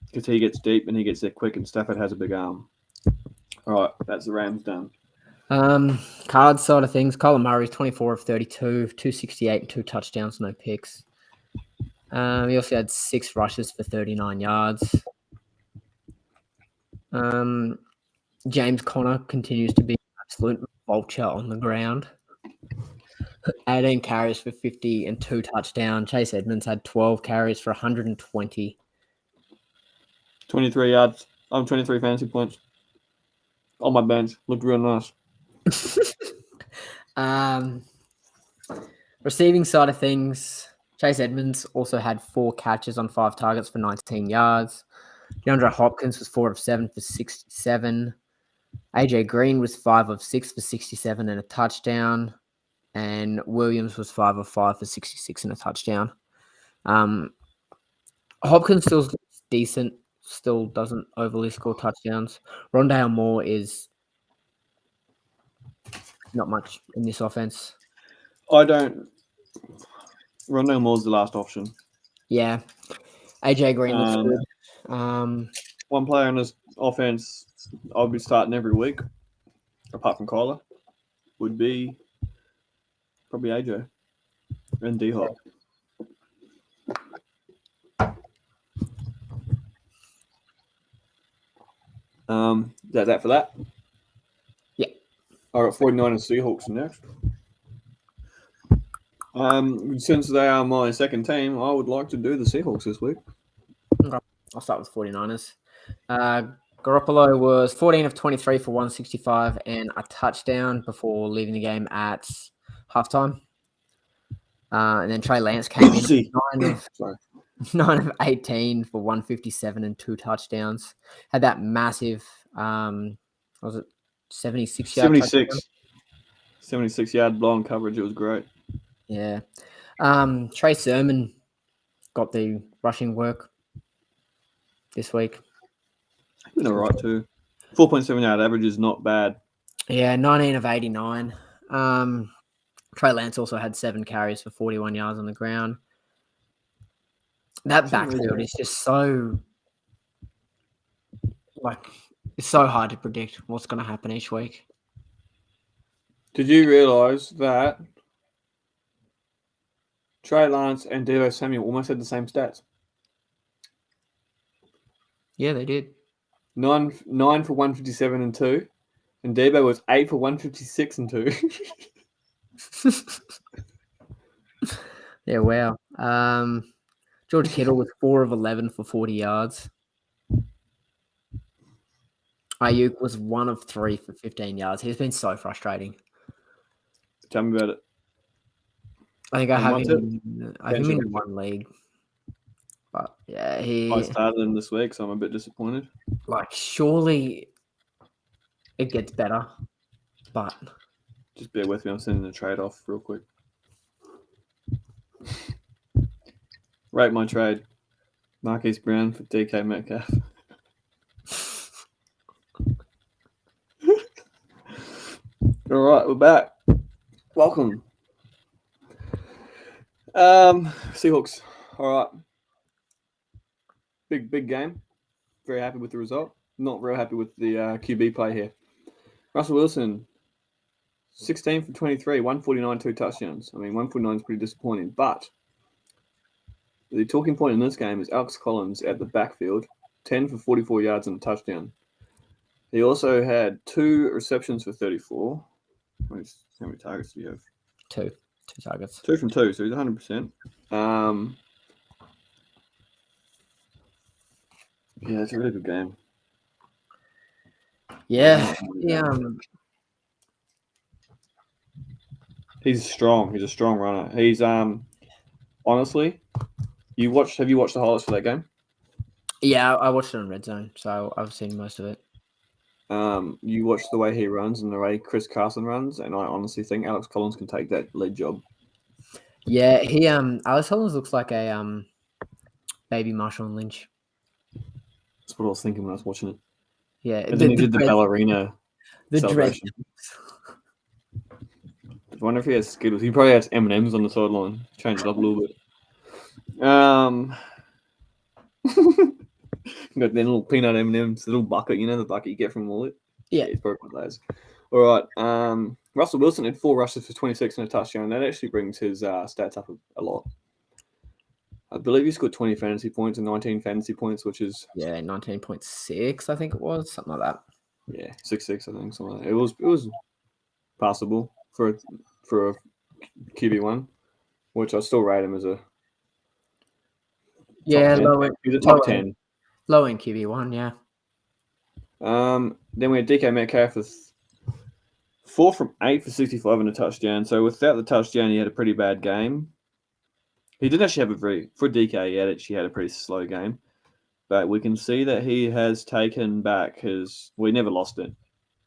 Because he gets deep and he gets there quick, and Stafford has a big arm. All right, that's the Rams done. Cards side of things, Colin Murray's 24 of 32, 268 and 2 touchdowns, no picks. He also had 6 rushes for 39 yards. James Conner continues to be an absolute vulture on the ground. 18 carries for 50 and 2 touchdowns. Chase Edmonds had 12 carries for 120. 23 yards. 23 fantasy points. On my bench. Looked real nice. Receiving side of things, Chase Edmonds also had 4 catches on 5 targets for 19 yards. DeAndre Hopkins was 4 of 7 for 67. AJ Green was 5 of 6 for 67 and a touchdown. And Williams was 5 of 5 for 66 and a touchdown. Hopkins still decent, still doesn't overly score touchdowns. Rondale Moore is not much in this offense. Rondale Moore's the last option. Yeah. AJ Green looks good. One player in this offense I'll be starting every week, apart from Kyler, would be probably AJ and D-Hop. That for that? Yeah. All right, 49 and Seahawks next. Since they are my second team, I would like to do the Seahawks this week. Okay. I'll start with 49ers. Garoppolo was 14 of 23 for 165 and a touchdown before leaving the game at halftime. And then Trey Lance came in Pussy. 9 of 18 for 157 and 2 touchdowns. Had that massive, was it 76 yard touchdown? 76 yard blown coverage. It was great. Yeah. Trey Sermon got the rushing work this week. Been all right too. 4.7 yard average is not bad. Yeah, 19 of 89. Trey Lance also had 7 carries for 41 yards on the ground. That backfield is just so, it's so hard to predict what's going to happen each week. Did you realise that Trey Lance and Deebo Samuel almost had the same stats? Yeah, they did. 9 for 157 and 2. And Deebo was 8 for 156 and 2. Yeah, wow. George Kittle was 4 of 11 for 40 yards. Ayuk was 1 of 3 for 15 yards. He's been so frustrating. Tell me about it. I think I And have what's him. I have him in one league. But yeah, I started him this week, so I'm a bit disappointed. Surely it gets better, but Just bear with me. I'm sending the trade off real quick. Rate my trade. Marquise Brown for DK Metcalf. All right, we're back. Welcome. Seahawks. All right. Big game. Very happy with the result. Not very happy with the QB play here. Russell Wilson, 16 for 23, 149, 2 touchdowns. I mean, 149 is pretty disappointing, but the talking point in this game is Alex Collins at the backfield, 10 for 44 yards and a touchdown. He also had 2 receptions for 34. How many targets do you have? 2 targets. 2 from 2, so he's 100%. Yeah, it's a really good game. Yeah. He's strong. He's a strong runner. He's honestly, have you watched the highlights for that game? Yeah, I watched it on Red Zone, so I've seen most of it. You watch the way he runs and the way Chris Carson runs, and I honestly think Alex Collins can take that lead job. Yeah, Alex Collins looks like a baby Marshawn Lynch. That's what I was thinking when I was watching it. Yeah, and then he did the ballerina celebration. I wonder if he has Skittles. He probably has M&Ms on the sideline. Change it up a little bit. Got the little peanut M&Ms, the little bucket, the bucket you get from Wallet. Yeah, he's broken one of those. All right. Russell Wilson had 4 rushes for 26 and a touchdown. That actually brings his stats up a lot. I believe he scored 20 fantasy points and 19 fantasy points, which is 19.6, I think it was, something like that. Yeah, 6.6, I think, something like that. It was passable for a QB1, which I still rate him as a low end. He's a top 10. Low end QB1, yeah. Then we had DK Metcalf with 4 from 8 for 65 and a touchdown. So without the touchdown, he had a pretty bad game. He didn't actually have for DK, he had a pretty slow game. But we can see that he has taken back we never lost it.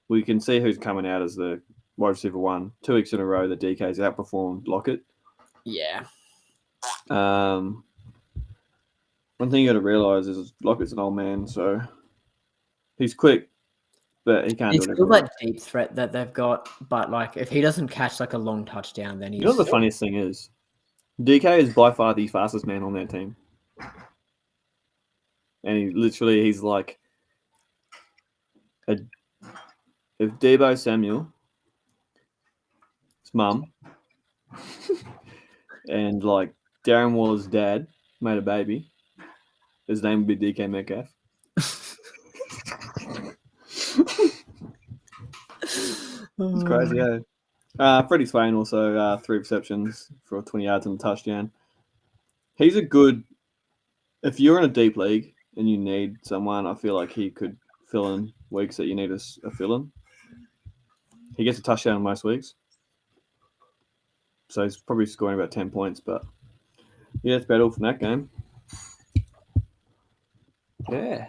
We can see who's coming out as the wide receiver 1. 2 weeks in a row that DK's outperformed Lockett. Yeah. One thing you got to realize is Lockett's an old man, so he's quick, but he can't do it. It's still that deep threat that they've got, but if he doesn't catch a long touchdown, then he's... You know what the funniest thing is? DK is by far the fastest man on that team. And he's like, if Deebo Samuel, his mum, and Darren Waller's dad made a baby, his name would be DK Metcalf. It's crazy, eh? Freddie Swain also 3 receptions for 20 yards and a touchdown. He's a good... If you're in a deep league and you need someone, I feel like he could fill in weeks that you need a fill-in. He gets a touchdown most weeks. So he's probably scoring about 10 points. But, yeah, that's about all from that game. Yeah.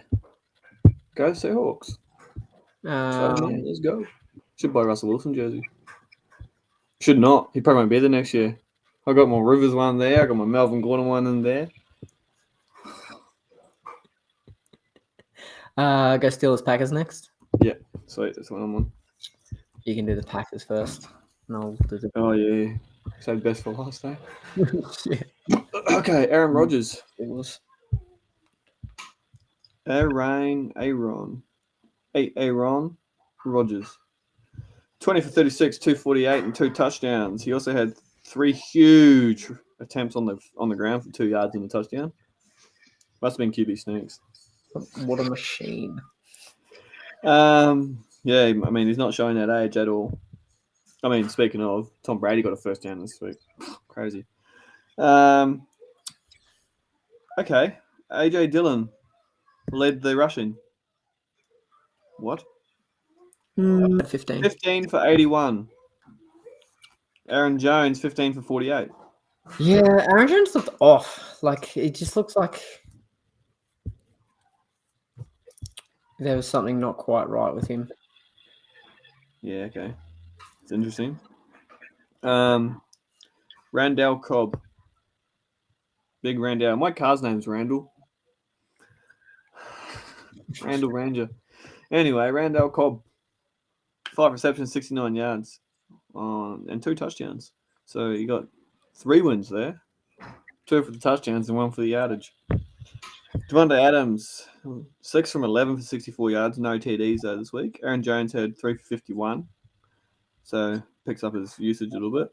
Go Seahawks. Let's go. Should buy Russell Wilson jersey. Should not. He probably won't be there next year. I got my Rivers one there. I got my Melvin Gordon one in there. Go Steelers Packers next. Yeah, sweet. That's what I'm on. You can do the Packers first. And I'll do the... Oh, yeah. So best for last, eh? yeah. Okay, Aaron Rodgers. Steelers. Aaron Rodgers. 20 for 36, 248, and 2 touchdowns. He also had 3 huge attempts on the ground for 2 yards and a touchdown. Must have been QB sneaks. What a machine. Yeah, I mean, he's not showing that age at all. I mean, speaking of, Tom Brady got a first down this week. Crazy. Okay. AJ Dillon led the rushing. What? 15. 15 for 81. Aaron Jones, 15 for 48. Yeah, Aaron Jones looked off. Like, it just looks like there was something not quite right with him. Yeah, okay. It's interesting. Randall Cobb. Big Randall. My car's name's Randall. Randall Ranger. Anyway, Randall Cobb. 5 receptions, 69 yards, and 2 touchdowns. So you got 3 wins there. 2 for the touchdowns and 1 for the yardage. Devontae Adams, 6 from 11 for 64 yards. No TDs though this week. Aaron Jones had 3 for 51. So picks up his usage a little bit.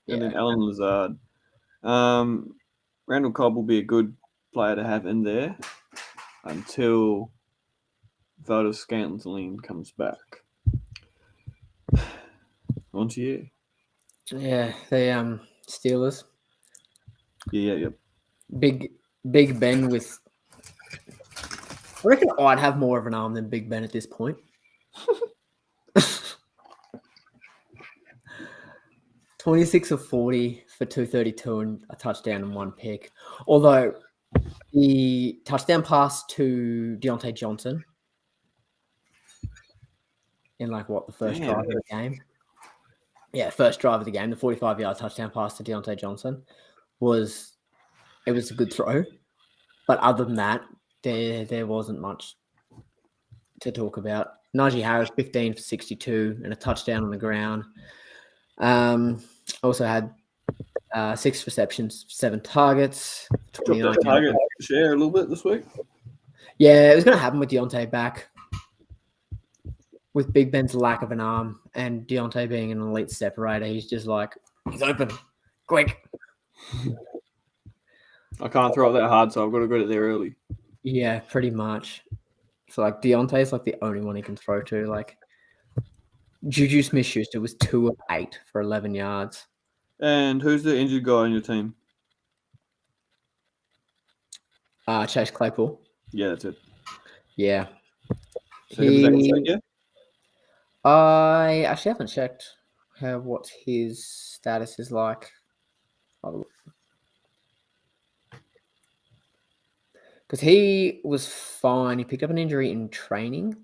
Yeah. And then Alan Lazard. Randall Cobb will be a good player to have in there until Valdez Scantling comes back. On to you. Yeah, the Steelers. Yeah. Big Ben with... I reckon I'd have more of an arm than Big Ben at this point. 26 of 40 for 232 and a touchdown and 1 pick. Although the touchdown pass to Deontay Johnson in the first drive of the game. Yeah, first drive of the game, the 45-yard touchdown pass to Deontay Johnson was a good throw. But other than that, there wasn't much to talk about. Najee Harris, 15 for 62 and a touchdown on the ground. Also had 6 receptions, 7 targets. Dropped that target share a little bit this week. Yeah, it was going to happen with Deontay back. With Big Ben's lack of an arm and Deontay being an elite separator, he's just like, he's open, quick. I can't throw it that hard, so I've got to get it there early. Yeah, pretty much. So Deontay's the only one he can throw to. Juju Smith-Schuster was 2 of 8 for 11 yards. And who's the injured guy on your team? Chase Claypool. Yeah, that's it. Yeah. So yeah? I actually haven't checked what his status is like. Because he was fine. He picked up an injury in training.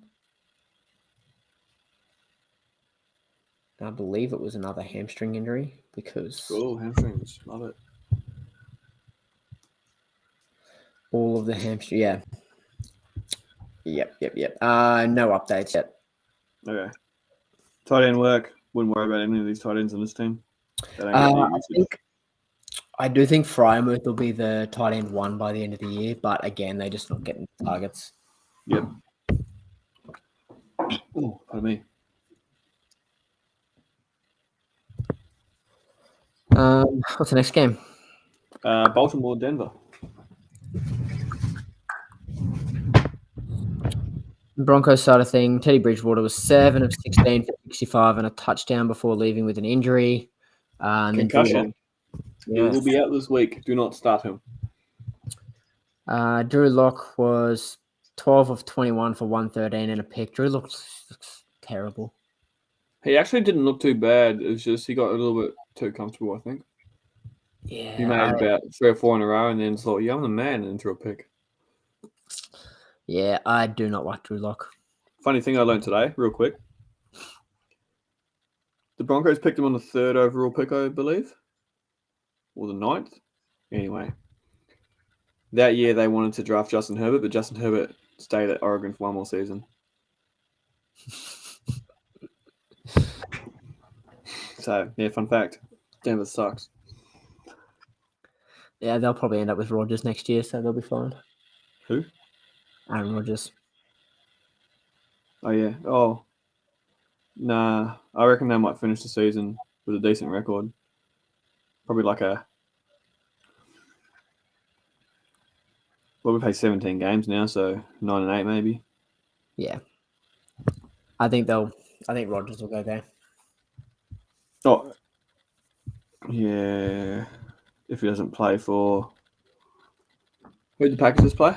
I believe it was another hamstring injury because... Cool, hamstrings. Love it. All of the hamstring... Yeah. Yep. No updates yet. Okay. Tight end work. Wouldn't worry about any of these tight ends on this team. I do think Fryermuth will be the tight end 1 by the end of the year, but again, they're just not getting targets. Yep. Oh, pardon me. What's the next game? Baltimore, Denver. Broncos side of thing, Teddy Bridgewater was 7 of 16 for 65 and a touchdown before leaving with an injury. Concussion. He will be out this week. Do not start him. Drew Lock was 12 of 21 for 113 and a pick. Drew looks terrible. He actually didn't look too bad. It was just he got a little bit too comfortable, I think. Yeah, He made about 3 or 4 in a row and then thought, yeah, I'm the man, and then threw a pick. Yeah, I do not like Drew Lock. Funny thing I learned today, real quick. The Broncos picked him on the 3rd overall pick, I believe. Or the 9th. Anyway. That year they wanted to draft Justin Herbert, but Justin Herbert stayed at Oregon for one more season. So, yeah, fun fact. Denver sucks. Yeah, they'll probably end up with Rodgers next year, so they'll be fine. Who? Aaron Rodgers. Oh, yeah. Oh. Nah. I reckon they might finish the season with a decent record. Probably like a... Well, we play 17 games now, so 9-8 maybe. Yeah. I think Rodgers will go there. Oh. Yeah. If he doesn't play for... Who'd the Packers play?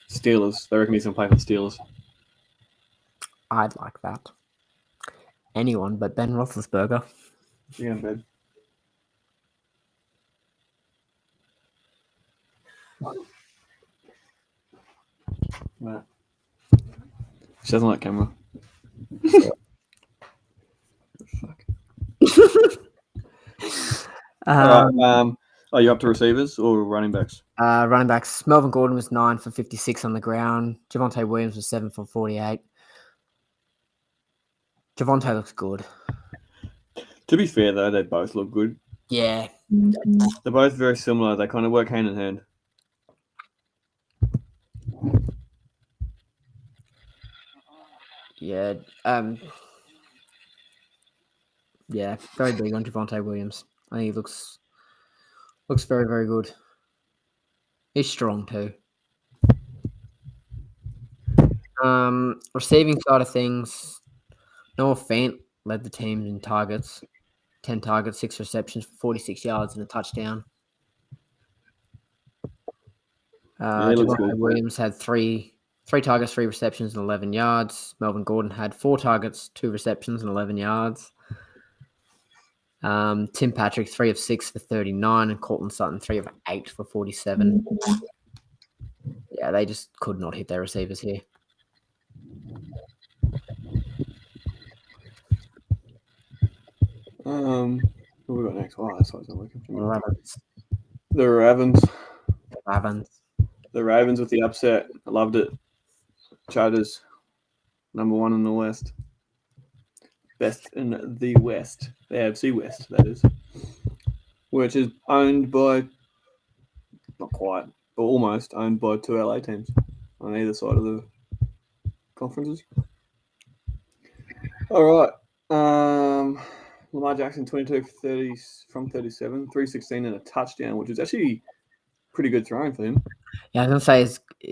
Steelers. They reckon he's going to play for the Steelers. I'd like that. Anyone but Ben Roethlisberger. Yeah, in bed. Right. She doesn't like camera. Fuck. Are you up to receivers or running backs? Running backs. Melvin Gordon was 9 for 56 on the ground. Javonte Williams was 7 for 48. Javonte looks good. To be fair, though, they both look good. Yeah. They're both very similar. They kind of work hand in hand. Yeah. Yeah, very big on Javonte Williams. I think he looks very, very good. He's strong too. Receiving side of things, Noah Fant led the team in targets. 10 targets, 6 receptions for 46 yards and a touchdown. He looks Javonte good. Williams had three targets, 3 receptions, and 11 yards. Melvin Gordon had 4 targets, 2 receptions, and 11 yards. Tim Patrick, 3 of 6 for 39, and Cortland Sutton, 3 of 8 for 47. Yeah, they just could not hit their receivers here. What we got next? Oh, that's why it's not working. Ravens. The Ravens. The Ravens with the upset. I loved it. Chargers, number 1 in the West. Best in the West. The AFC West, that is. Which is owned by, not quite, but almost owned by 2 LA teams on either side of the conferences. All right. Lamar Jackson, 22 for 30 from 37, 316 and a touchdown, which is actually pretty good throwing for him. Yeah, I was going to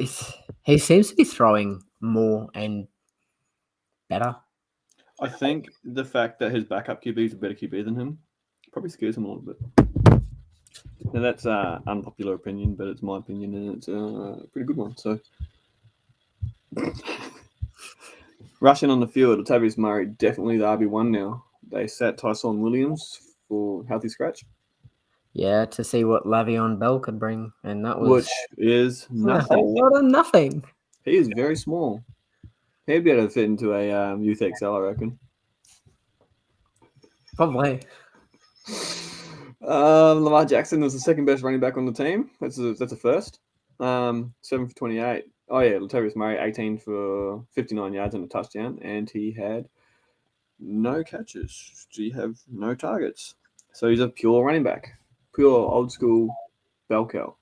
say, he seems to be throwing more and better. I think the fact that his backup QB is a better QB than him probably scares him a little bit. Now, that's an unpopular opinion, but it's my opinion, and it's a pretty good one. So, rushing on the field, Latavius Murray, definitely the RB1 now. They sat Tyson Williams for healthy scratch. Yeah, to see what Le'Veon Bell could bring, and that was... Which is nothing. A lot of nothing. He is very small. He'd be able to fit into a Youth XL, I reckon. Probably. Lamar Jackson was the second best running back on the team. That's a first. 7 for 28. Oh, yeah, Latavius Murray, 18 for 59 yards and a touchdown, and he had no catches. He have no targets. So he's a pure running back. Pure old school bell cow.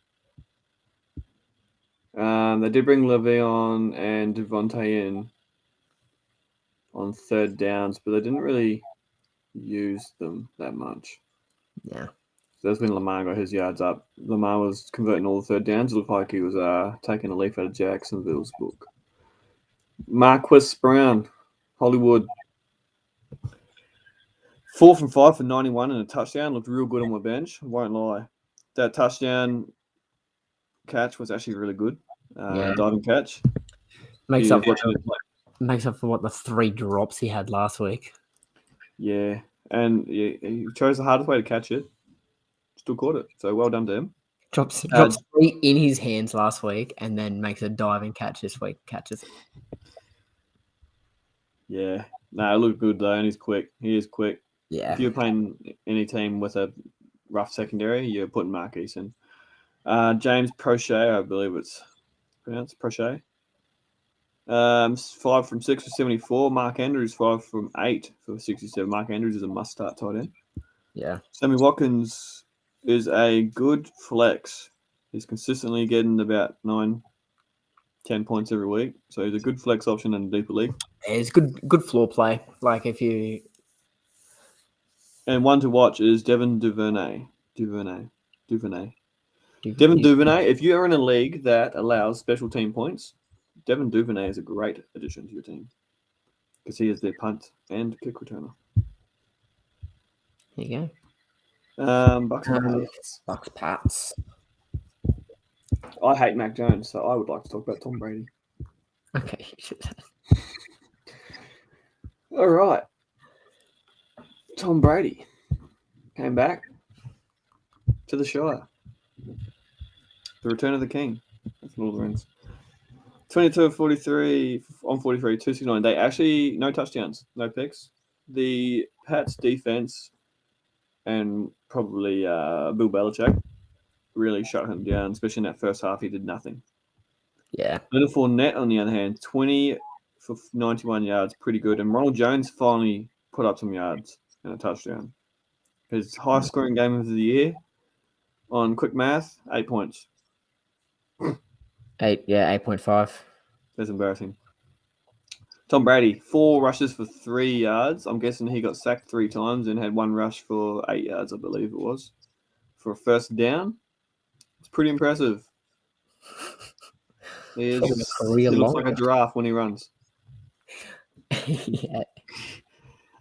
They did bring Le'Veon and Devontae in on 3rd downs, but they didn't really use them that much. Yeah. So that's when Lamar got his yards up. Lamar was converting all the 3rd downs. It looked like he was taking a leaf out of Jacksonville's book. Marquise Brown, Hollywood. 4 from 5 for 91 and a touchdown. Looked real good on my bench. I won't lie. That touchdown catch was actually really good. Yeah. Diving catch. Makes He up was for watching it play. makes up for what the 3 drops he had last week. Yeah, and he chose the hardest way to catch it. Still caught it. So well done to him. Drops 3 in his hands last week, and then makes a diving catch this week. Catches it. Yeah. No, it looked good though, and he's quick. He is quick. Yeah. If you're playing any team with a rough secondary, you're putting Marquise in. James Prochet, I believe it's pronounced Prochet. 5 from 6 for 74. Mark Andrews 5 from 8 for 67. Mark Andrews is a must-start tight end. Yeah. Sammy Watkins is a good flex. He's consistently getting about 9, 10 points every week. So he's a good flex option in a deeper league. Yeah, it's good floor play. Like if you And one to watch is Devin Duvernay. Devin Duvernay. If you are in a league that allows special team points, Devin Duvernay is a great addition to your team because he is their punt and kick returner. There you Bucks go. and Pats. Bucks Pats. I hate Mac Jones, so I would like to talk about Tom Brady. Okay. All right. Tom Brady came back to the Shire. The return of the king. That's Lord of the Rings. 22 of 43 on 43, 269. They actually, no touchdowns, no picks. The Pats defense and probably Bill Belichick really shut him down, especially in that first half. He did nothing. Yeah. Leonard Fournette, on the other hand, 20 for 91 yards, pretty good. And Ronald Jones finally put up some yards and a touchdown. His highest scoring game of the year on quick math, 8 points. 8.5. That's embarrassing. Tom Brady, 4 rushes for 3 yards. I'm guessing he got sacked 3 times and had 1 rush for 8 yards, I believe it was, for a first down. It's pretty impressive. He looks like a giraffe when he runs. Yeah.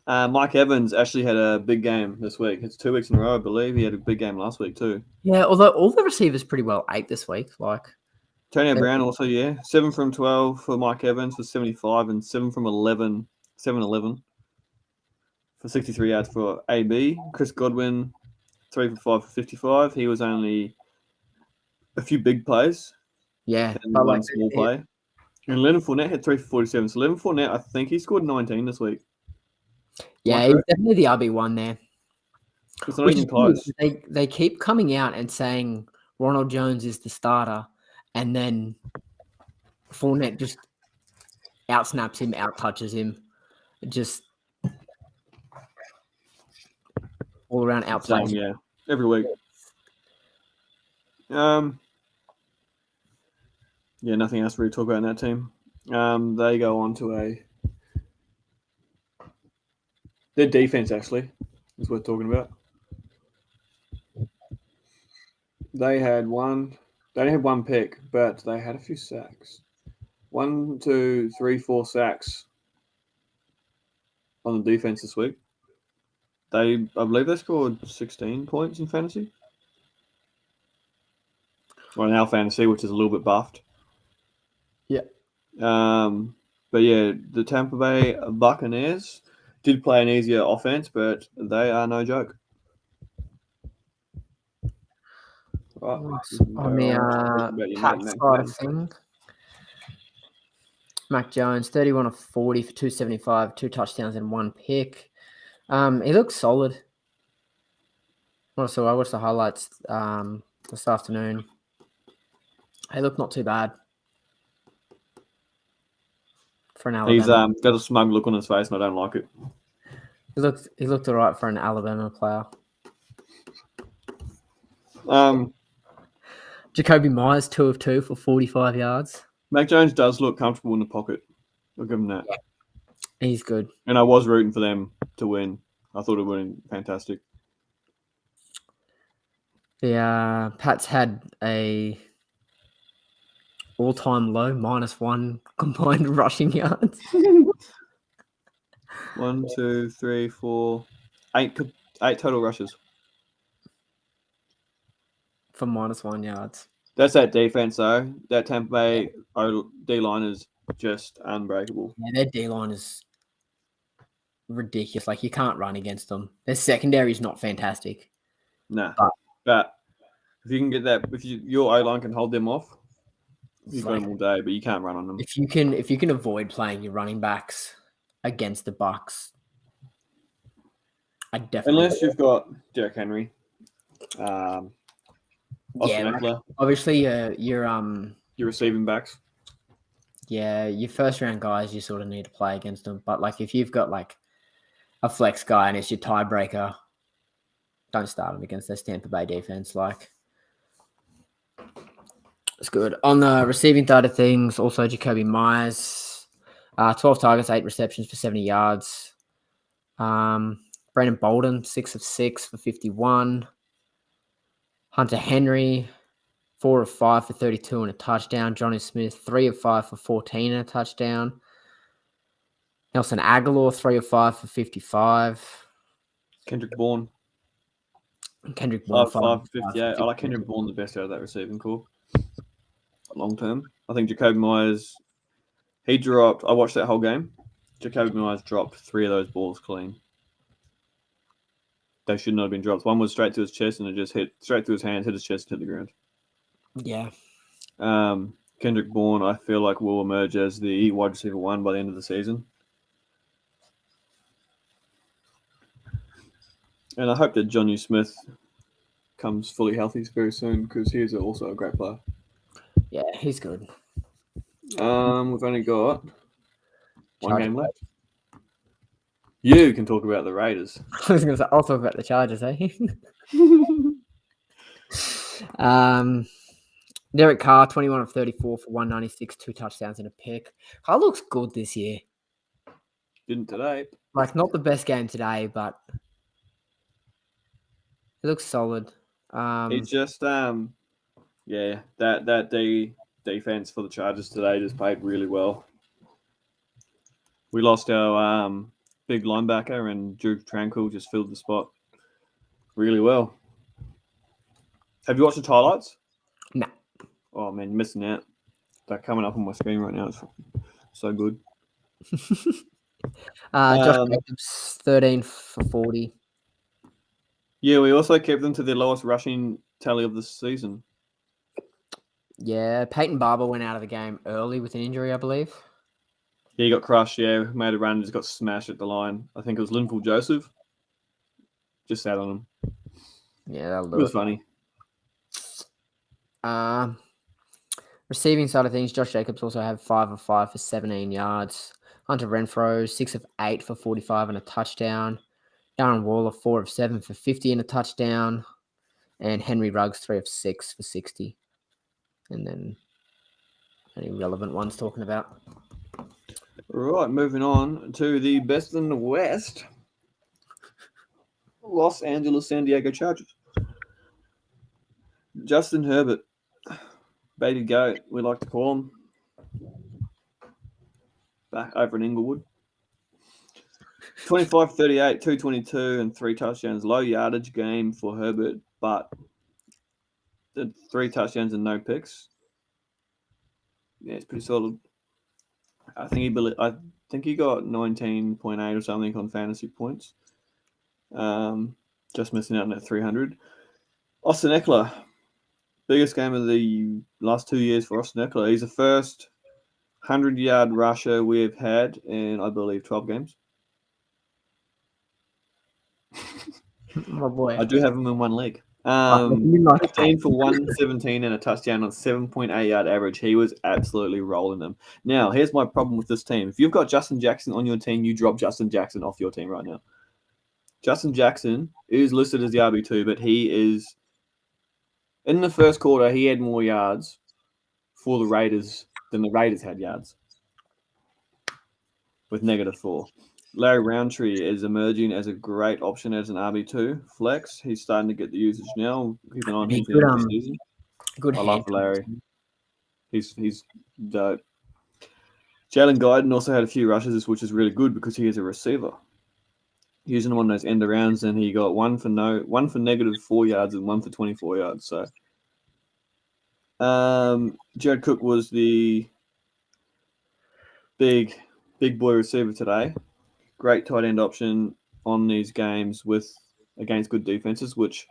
Mike Evans actually had a big game this week. It's 2 weeks in a row, I believe. He had a big game last week too. Yeah, although all the receivers pretty well ate this week. Like Antonio Brown also, 7 from 12 for Mike Evans for 75 and 7 from 11 for 63 yards for AB. Chris Godwin, 3 for 5 for 55. He was only a few big plays. Yeah. And one small play. And Leonard Fournette had 3 for 47. So Leonard Fournette, I think he scored 19 this week. Yeah, he's definitely the RB1 there. It's not even close. They keep coming out and saying Ronald Jones is the starter, and then Fournette just outsnaps him, outtouches him, just all around outplays. Yeah, every week. Yeah, nothing else to really talk about in that team. They go on to their defense actually is worth talking about. They didn't have 1 pick, but they had a few sacks. 1, 2, 3, 4 sacks on the defense this week. I believe they scored 16 points in fantasy. Or in our fantasy, which is a little bit buffed. Yeah. But yeah, the Tampa Bay Buccaneers did play an easier offense, but they are no joke. Right. On the Pats side of thing, Mac Jones, 31 of 40 for 275, 2 touchdowns and 1 pick. He looks solid. Also, I watched the highlights this afternoon. He looked not too bad for an Alabama. He's got a smug look on his face, and I don't like it. He looked all right for an Alabama player. Jacoby Myers, 2 of 2 for 45 yards. Mac Jones does look comfortable in the pocket. I'll give him that. Yeah. He's good. And I was rooting for them to win. I thought it would have been fantastic. The Pats had a all-time low, -1 combined rushing yards. 1, 2, 3, 4, 8 total rushes. For -1 yards. That's that defense, though. That Tampa Bay D line is just unbreakable. Yeah, their D line is ridiculous. Like, you can't run against them. Their secondary is not fantastic. Nah. But- But if you can get that, if your O line can hold them off, you've got like, them all day, but you can't run on them. if you can avoid playing your running backs against the Bucks, I definitely Unless you've got Derrick Henry, Austin Eckler, obviously your receiving backs. Yeah, your first round guys, you sort of need to play against them. But like, if you've got like a flex guy and it's your tiebreaker, don't start him against this Tampa Bay defense. Like, it's good. On the receiving side of things, also Jacoby Myers, 12 targets, 8 receptions for 70 yards. Brandon Bolden, 6 of 6 for 51. Hunter Henry, 4 of 5 for 32 and a touchdown. Johnny Smith, 3 of 5 for 14 and a touchdown. Nelson Aguilar, 3 of 5 for 55. Kendrick Bourne, 5 5 for 58. I like Kendrick Bourne the best out of that receiving core. Long term. I think Jacoby Myers, I watched that whole game. Jacoby Myers dropped 3 of those balls clean. They should not have been dropped. One was straight to his chest and it just hit straight through his hands, hit his chest, hit the ground. Yeah. Kendrick Bourne, I feel like, will emerge as the wide receiver 1 by the end of the season. And I hope that Johnny Smith comes fully healthy very soon because he is also a great player. Yeah, he's good. We've only got one Chargers. game left. You can talk about the Raiders. I was going to say, I'll talk about the Chargers, eh? Derek Carr, 21 of 34 for 196, 2 touchdowns and a pick. Carr looks good this year. Didn't today. Like, not the best game today, but he looks solid. It's just that defense for the Chargers today just played really well. We lost our big linebacker, and Drew Tranquil just filled the spot really well. Have you watched the highlights? No. Oh man, you're missing out. They're coming up on my screen right now. It's so good. Josh Jacobs, 13 for 40. Yeah, we also kept them to their lowest rushing tally of the season. Yeah, Peyton Barber went out of the game early with an injury, I believe. Yeah, he got crushed. Yeah, made a run, just got smashed at the line. I think it was Linville Joseph. Just sat on him. Yeah, that'll do It was funny. Receiving side of things, Josh Jacobs also had 5 of 5 for 17 yards. Hunter Renfrow, 6 of 8 for 45 and a touchdown. Darren Waller, 4 of 7 for 50 and a touchdown. And Henry Ruggs, 3 of 6 for 60. And then any relevant ones talking about. Right, moving on to the best in the West. Los Angeles San Diego Chargers. Justin Herbert. Baby goat, we like to call him. Back over in Inglewood. 25-38, 222, and 3 touchdowns. Low yardage game for Herbert, but the 3 touchdowns and no picks. Yeah, it's pretty solid. I think he got 19.8 or something on fantasy points. Just missing out on that 300. Austin Eckler. Biggest game of the last 2 years for Austin Eckler. He's the first 100-yard rusher we've had in, I believe, 12 games. Oh boy. I do have him in one league. 15 for 117 and a touchdown on 7.8-yard average. He was absolutely rolling them. Now, here's my problem with this team. If you've got Justin Jackson on your team, you drop Justin Jackson off your team right now. Justin Jackson is listed as the RB2, but he is... In the first quarter, he had more yards for the Raiders than the Raiders had yards, with -4. Larry Roundtree is emerging as a great option as an RB2 flex. He's starting to get the usage now. Keep an eye on him for the end of the season. Good I love Larry. He's dope. Jalen Guyton also had a few rushes, which is really good because he is a receiver. Using one of those end arounds, and he got one for -4 yards and one for 24 yards. So Jared Cook was the big boy receiver today. Great tight end option on these games against good defenses, which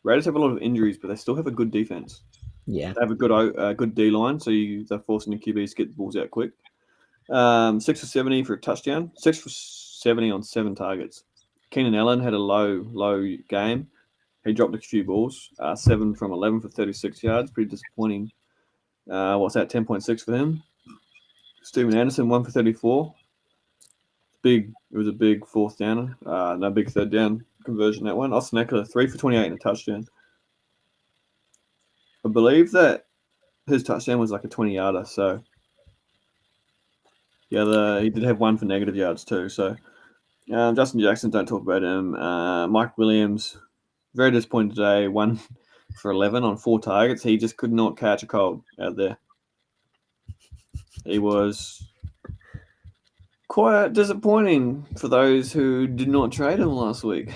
Raiders have a lot of injuries, but they still have a good defense. Yeah. They have a good D line, so they're forcing the QBs to get the balls out quick. 6 for 70 for a touchdown. 6 for 70 on 7 targets. Keenan Allen had a low game. He dropped a few balls. 7 from 11 for 36 yards. Pretty disappointing. What's that? 10.6 for him. Steven Anderson 1 for 34. It was a big fourth down. No big third down conversion that one. Austin Eckler 3 for 28 and a touchdown. I believe that his touchdown was like a 20-yarder. So yeah, he did have 1 for negative yards too. So Justin Jackson, don't talk about him. Mike Williams, very disappointed today. 1 for 11 on 4 targets. He just could not catch a cold out there. He was quite disappointing for those who did not trade him last week.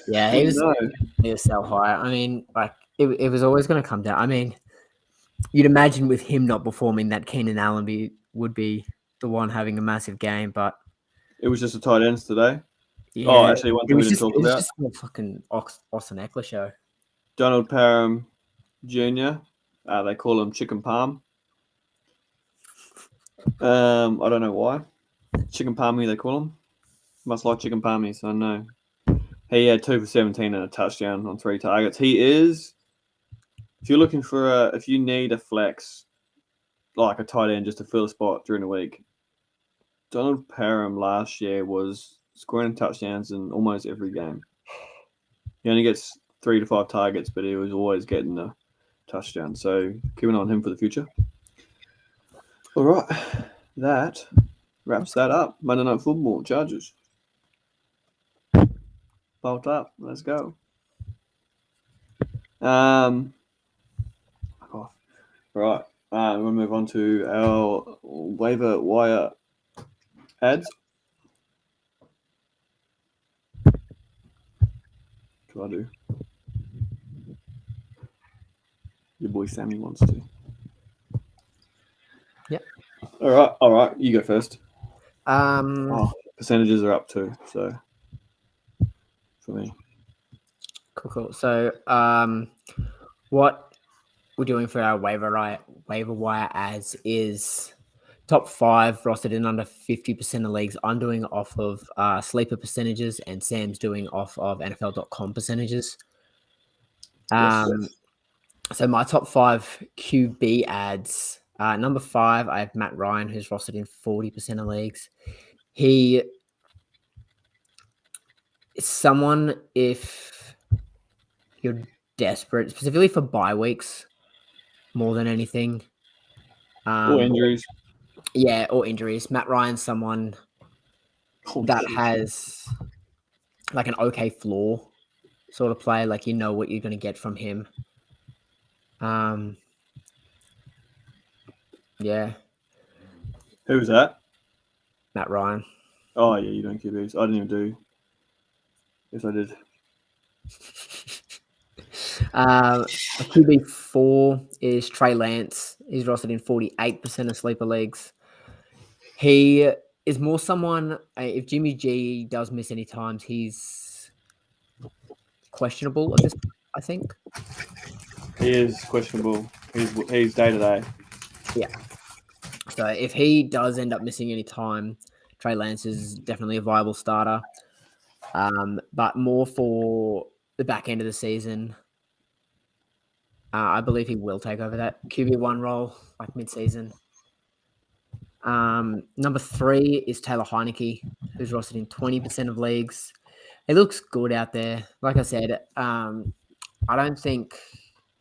Yeah, he was so high. I mean, like it was always going to come down. I mean, you'd imagine with him not performing that Keenan Allen would be the one having a massive game, but it was just a tight ends today. Yeah, actually, one thing we didn't talk about. It was just a fucking Austin Eckler show. Donald Parham Jr. They call him Chicken Palm. I don't know why. Chicken Palmy, they call him. Must like chicken palmy, so no. He had 2 for 17 and a touchdown on 3 targets. He is, if you're looking if you need a flex, like a tight end just to fill a spot during the week, Donald Parham last year was scoring touchdowns in almost every game. He only gets 3 to 5 targets, but he was always getting a touchdown. So keep an eye on him for the future. All right, that wraps that up. Monday Night Football, Chargers. Bolt up. Let's go. Right. We're going to move on to our waiver wire ads. What do I do? Your boy Sammy wants to. Yep. All right. You go first. Percentages are up too, so for me. Cool. So, what we're doing for our waiver wire ads is top 5 rostered in under 50% of leagues. I'm doing off of sleeper percentages, and Sam's doing off of NFL.com percentages. Yes. So my top 5 QB ads. Number 5, I have Matt Ryan, who's rostered in 40% of leagues. He is someone, if you're desperate, specifically for bye weeks, more than anything. Or injuries. Yeah, or injuries. Matt Ryan's someone that has like an okay floor sort of play. Like, you know what you're going to get from him. Yeah. Who was that? Matt Ryan. Oh, yeah, you don't QBs. I didn't even do. Yes, I did. QB4 is Trey Lance. He's rostered in 48% of sleeper leagues. He is more someone, if Jimmy G does miss any times, he's questionable at this point, I think. He is questionable. He's day-to-day. Yeah. So if he does end up missing any time, Trey Lance is definitely a viable starter. But more for the back end of the season, I believe he will take over that QB1 role like mid-season. Number 3 is Taylor Heineke, who's rostered in 20% of leagues. He looks good out there. Like I said, I don't think,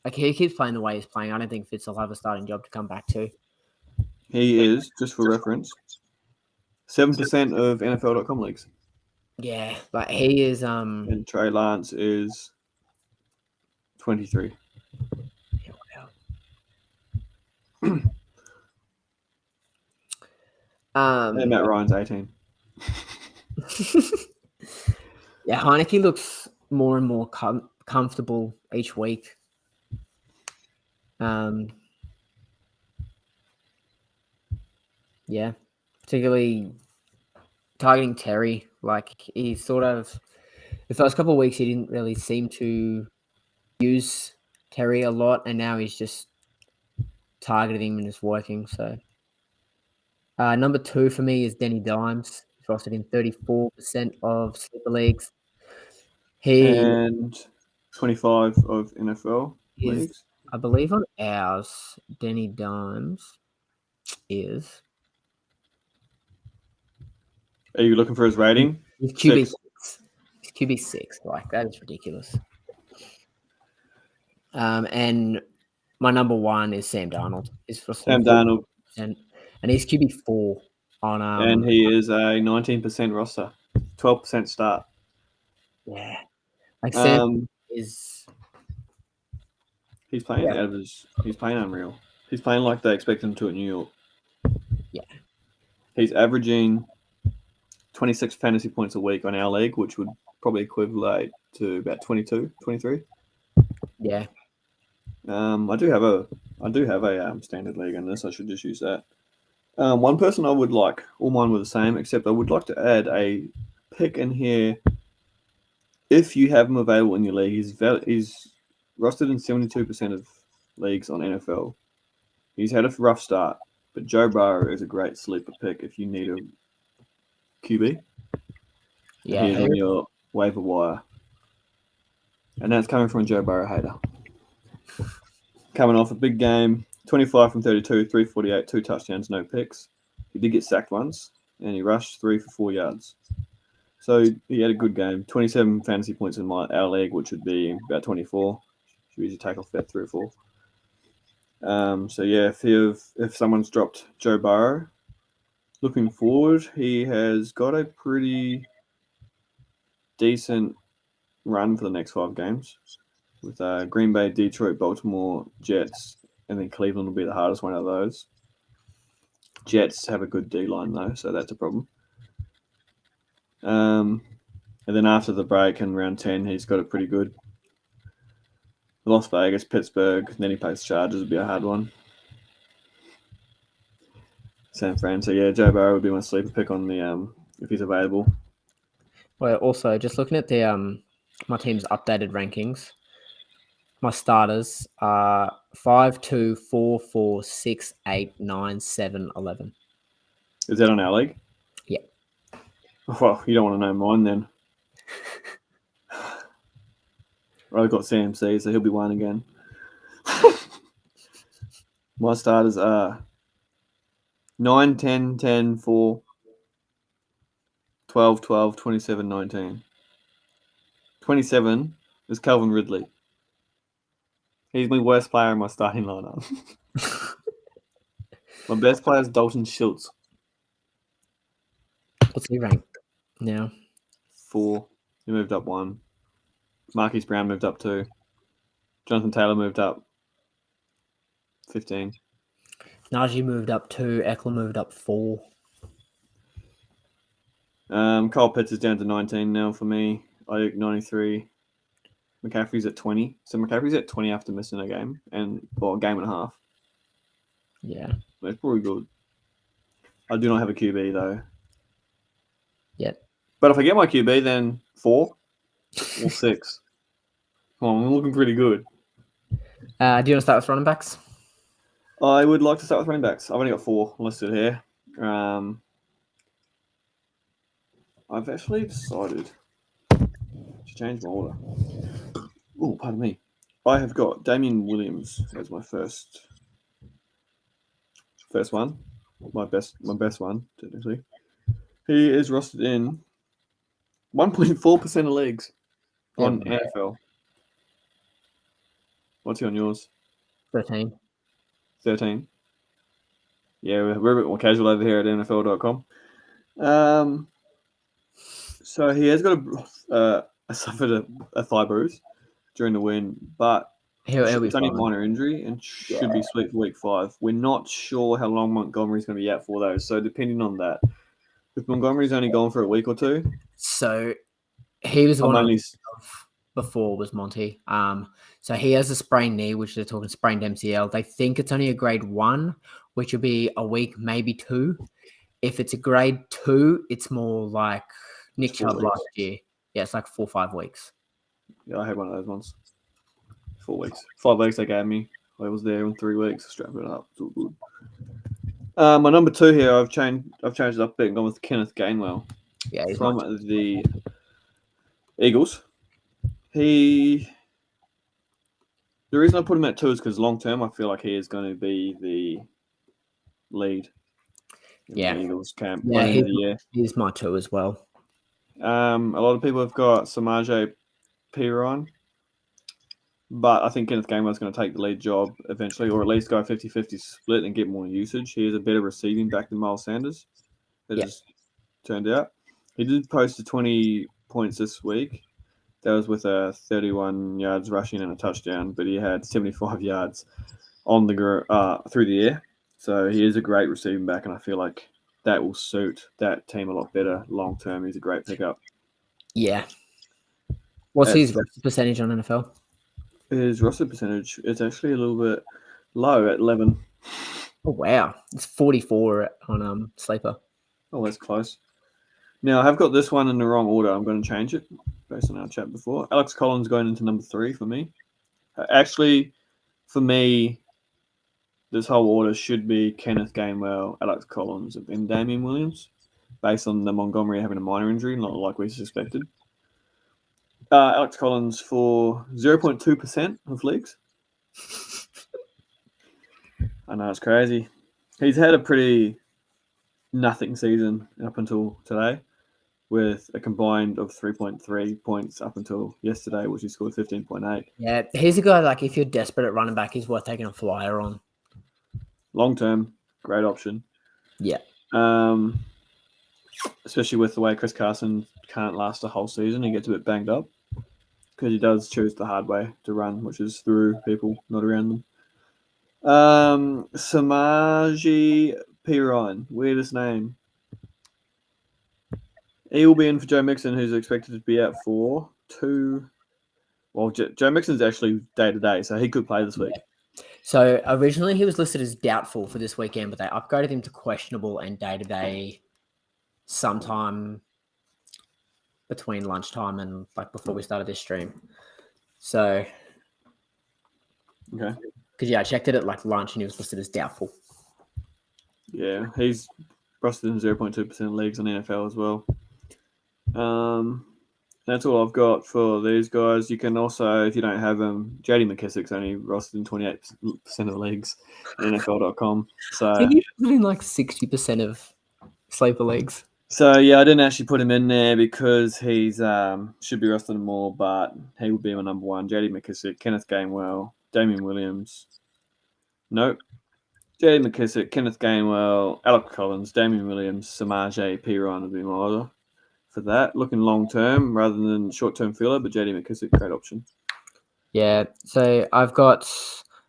like, he keeps playing the way he's playing. I don't think Fitz will have a starting job to come back to. He is, just for reference, 7% of NFL.com leagues. Yeah, but he is. And Trey Lance is 23. And Matt Ryan's 18. Yeah, Heineke looks more and more comfortable each week. Yeah, particularly targeting Terry. Like he sort of the first couple of weeks he didn't really seem to use Terry a lot, and now he's just targeted him and it's working. So number 2 for me is Denny Dimes. He's rostered in 34% of sleeper leagues. He And 25 of NFL is, leagues. I believe, on ours. Denny Dimes is. Are you looking for his rating? He's QB 6. He's QB 6. Like that is ridiculous. And my number 1 is Sam Darnold. He's for Sam Darnold. and he's QB 4 on And he is a 19% roster, 12% start. Yeah, like Sam is. He's playing out of his. He's playing unreal. He's playing like they expect him to at New York. Yeah. He's averaging 26 fantasy points a week on our league, which would probably equivalent to about 22, 23. Yeah. I do have a standard league in this. I should just use that. One person I would like, all mine were the same, except I would like to add a pick in here. If you have him available in your league, he's rostered in 72% of leagues on NFL. He's had a rough start, but Joe Burrow is a great sleeper pick if you need a QB. Yeah. He's on your waiver wire. And that's coming from a Joe Burrow hater. Coming off a big game, 25 from 32, 348, 2 touchdowns, no picks. He did get sacked once, and he rushed 3 for 4 yards. So he had a good game. 27 fantasy points in our league, which would be about 24. Should usually take off about 3 or 4. So yeah, if someone's dropped Joe Burrow, looking forward, he has got a pretty decent run for the next 5 games with Green Bay, Detroit, Baltimore, Jets, and then Cleveland will be the hardest one of those. Jets have a good D-line though, so that's a problem. And then after the break in round 10, he's got it pretty good. Las Vegas, Pittsburgh, then he plays Chargers, would be a hard one. San Fran. So yeah, Joe Burrow would be my sleeper pick on the if he's available. Well, also just looking at the my team's updated rankings, my starters are 5, 2, 4, 4, 6, 8, 9, 7, 11. Is that on our league? Yeah. Well, you don't want to know mine then. I've got CMC, so he'll be 1 again. My starters are 9, 10, 10, 4, 12, 12, 27, 19. 27 is Calvin Ridley. He's my worst player in my starting lineup. My best player is Dalton Schultz. What's he ranked now? 4. He moved up 1. Marquise Brown moved up 2. Jonathan Taylor moved up 15. Najee moved up 2. Eckler moved up 4. Kyle Pitts is down to 19 now for me. I think 93. McCaffrey's at 20. So McCaffrey's at 20 after missing a game a game and a half. Yeah. That's pretty good. I do not have a QB though. Yep. But if I get my QB, then 4 or 6. Well, I'm looking pretty good. Do you want to start with running backs? I would like to start with running backs. I've only got 4 listed here. I've actually decided to change my order. Oh, pardon me. I have got Damian Williams as my first one. My best one, technically. He is rostered in 1.4% of leagues on NFL. What's he on yours? 13. 13. Yeah, we're a bit more casual over here at NFL.com. So he has got suffered a thigh bruise during the win, but it's only a minor injury and should be sweet for week 5. We're not sure how long Montgomery's going to be out for those. So depending on that, if Montgomery's only gone for a week or 2, so he was the one. before was Monty. So he has a sprained knee, which they're talking sprained MCL. They think it's only a grade 1, which would be a week, maybe 2. If it's a grade 2, it's more like Nick 4 Chubb weeks. last year. Yeah, it's like 4 or 5 weeks. Yeah, I had one of those ones. 4 weeks. 5 weeks they gave me. I was there in 3 weeks. Strap it up. It's all good. My number 2 here, I've changed it up a bit and gone with Kenneth Gainwell. Yeah, he's From the Eagles. The reason I put him at 2 is because long term, I feel like he is going to be the lead in the Eagles camp by the end of the year. He's my 2 as well. A lot of people have got Samaje Perine, but I think Kenneth Gainwell is going to take the lead job eventually, or at least go 50-50 split and get more usage. He is a better receiving back than Miles Sanders. It has turned out. He did post to 20 points this week. That was with 31 yards rushing and a touchdown, but he had 75 yards on the through the air. So he is a great receiving back, and I feel like that will suit that team a lot better long term. He's a great pickup. Yeah. What's his roster percentage on NFL? His roster percentage is actually a little bit low at 11. Oh wow, it's 44 on Sleeper. Oh, that's close. Now I have got this one in the wrong order. I'm going to change it based on our chat before. Alex Collins going into number 3 for me. Actually, for me, this whole order should be Kenneth Gainwell, Alex Collins, and Damian Williams, based on the Montgomery having a minor injury, not like we suspected. Alex Collins for 0.2% of leagues. I know, it's crazy. He's had a pretty nothing season up until today, with a combined of 3.3 points up until yesterday, which he scored 15.8. Yeah, he's a guy, like, if you're desperate at running back, he's worth taking a flyer on. Long term, great option. Yeah. Especially with the way Chris Carson can't last a whole season. He gets a bit banged up because he does choose the hard way to run, which is through people, not around them. Samaje Perine, weirdest name. He will be in for Joe Mixon, who's expected to be out for 2. Well, Joe Mixon's actually day-to-day, so he could play this week. So originally he was listed as doubtful for this weekend, but they upgraded him to questionable and day-to-day sometime between lunchtime and like before we started this stream. So, okay. Because I checked it at like lunch and he was listed as doubtful. Yeah, he's rostered in 0.2% leagues on NFL as well. That's all I've got for these guys. You can also, if you don't have them, JD McKissick's only rostered in 28% of leagues in NFL.com. So he's in like 60% of sleeper leagues. So yeah, I didn't actually put him in there because he's should be rostered more, but he would be my number 1. JD McKissick, Kenneth Gainwell, Damian Williams. Nope. JD McKissick, Kenneth Gainwell, Alex Collins, Damian Williams, Samaje Perine would be my order for that. Looking long term rather than short term filler, but JD McKissick, great option. Yeah. So I've got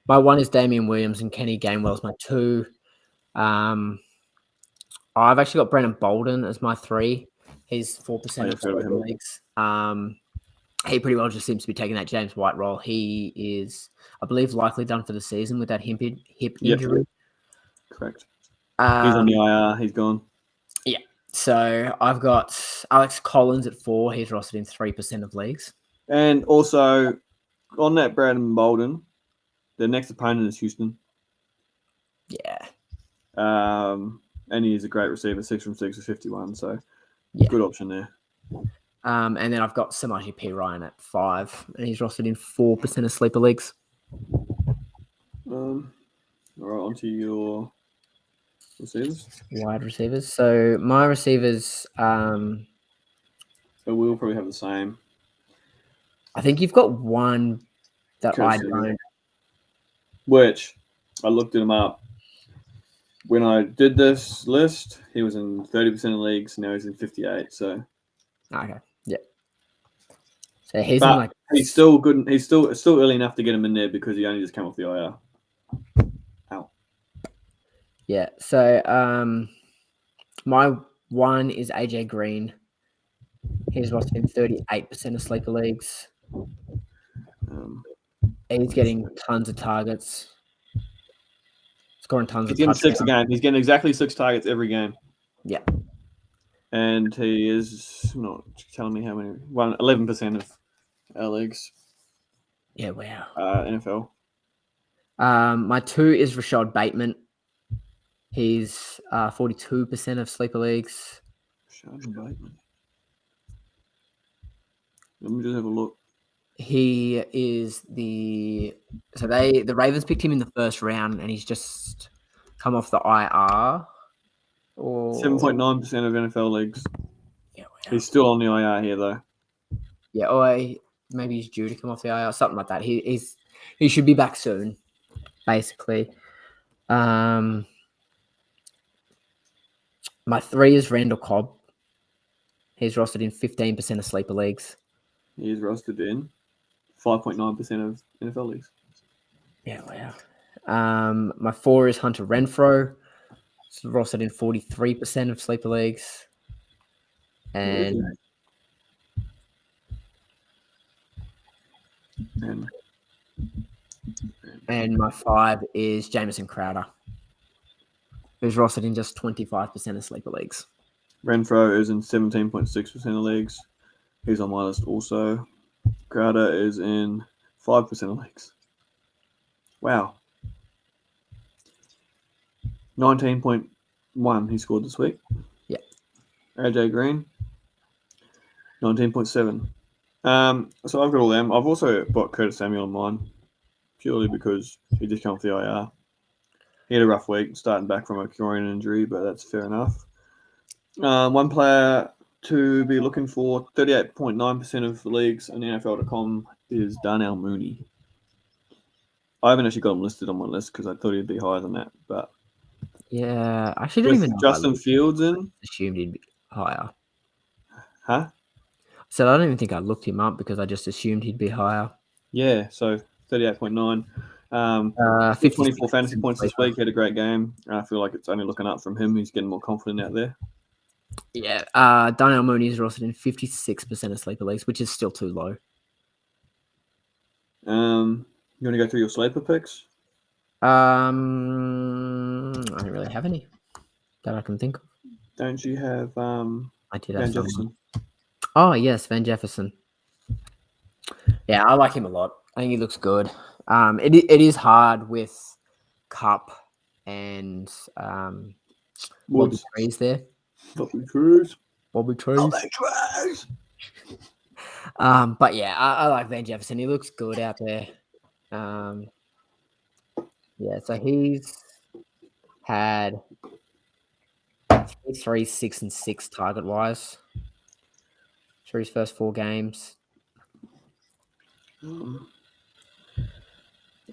my 1 is Damian Williams and Kenny Gainwell's my 2. I've actually got Brennan Bolden as my 3. He's 4% of sleeper leagues. He pretty well just seems to be taking that James White role. He is, I believe, likely done for the season with that hip injury. Correct. He's on the IR. He's gone. Yeah. So I've got Alex Collins at 4. He's rostered in 3% of leagues. And also, on that Brennan Bolden, the next opponent is Houston. Yeah. And he is a great receiver, 6 from 6 with 51. So, good option there. And then I've got Samaje Perine at 5, and he's rostered in 4% of sleeper leagues. All right, on to your receivers. Wide receivers. So my receivers. So we'll probably have the same. I think you've got one that I don't. Which I looked him up. When I did this list, he was in 30% of leagues. Now he's in 58. So okay, yeah. So he's in like he's still good. He's still early enough to get him in there because he only just came off the IR. Ow. Yeah. So my 1 is AJ Green. He's rostered in 38% of sleeper leagues. He's getting tons of targets, scoring tons He's of getting touchdowns. 6 a game. He's getting exactly 6 targets every game. Yeah. And he is not telling me how many. 11% of our leagues. Yeah, wow. NFL. My 2 is Rashad Bateman. He's 42% of sleeper leagues. Rashad Bateman. Let me just have a look. He is the Ravens picked him in the first round, and he's just come off the IR. 7.9% of NFL leagues. Yeah, wow. He's still on the IR here though. Yeah, or maybe he's due to come off the IR, something like that. He should be back soon, basically. My 3 is Randall Cobb. He's rostered in 15% of sleeper leagues. He is rostered in 5.9% of NFL leagues. Yeah, wow. My 4 is Hunter Renfrow. He's rostered in 43% of sleeper leagues. And my 5 is Jamison Crowder, who's rostered in just 25% of sleeper leagues. Renfrow is in 17.6% of leagues. He's on my list also. Crowder is in 5% of leagues. Wow. 19.1 he scored this week. Yeah. AJ Green, 19.7. So I've got all them. I've also got Curtis Samuel on mine, purely because he did come off the IR. He had a rough week, starting back from a groin injury, but that's fair enough. One player to be looking for, 38.9% of the leagues on NFL.com is Darnell Mooney. I haven't actually got him listed on my list because I thought he'd be higher than that, but yeah, I actually don't even know. Justin Fields in. Assumed he'd be higher. Huh? So I don't even think I looked him up because I just assumed he'd be higher. Yeah, so 38.9. 24 fantasy points this week. He had a great game. I feel like it's only looking up from him. He's getting more confident out there. Yeah, Darnell Mooney is rostered in 56% of sleeper leagues, which is still too low. You want to go through your sleeper picks? I don't really have any that I can think of. Don't you have I did Van have some. Jefferson? Oh yes, Van Jefferson. Yeah, I like him a lot. I think he looks good. It is hard with Cup and Bobby Trees there. Bobby Trees. But yeah, I like Van Jefferson. He looks good out there. Yeah, so he's had 3, 6, and 6 target wise through his first 4 games.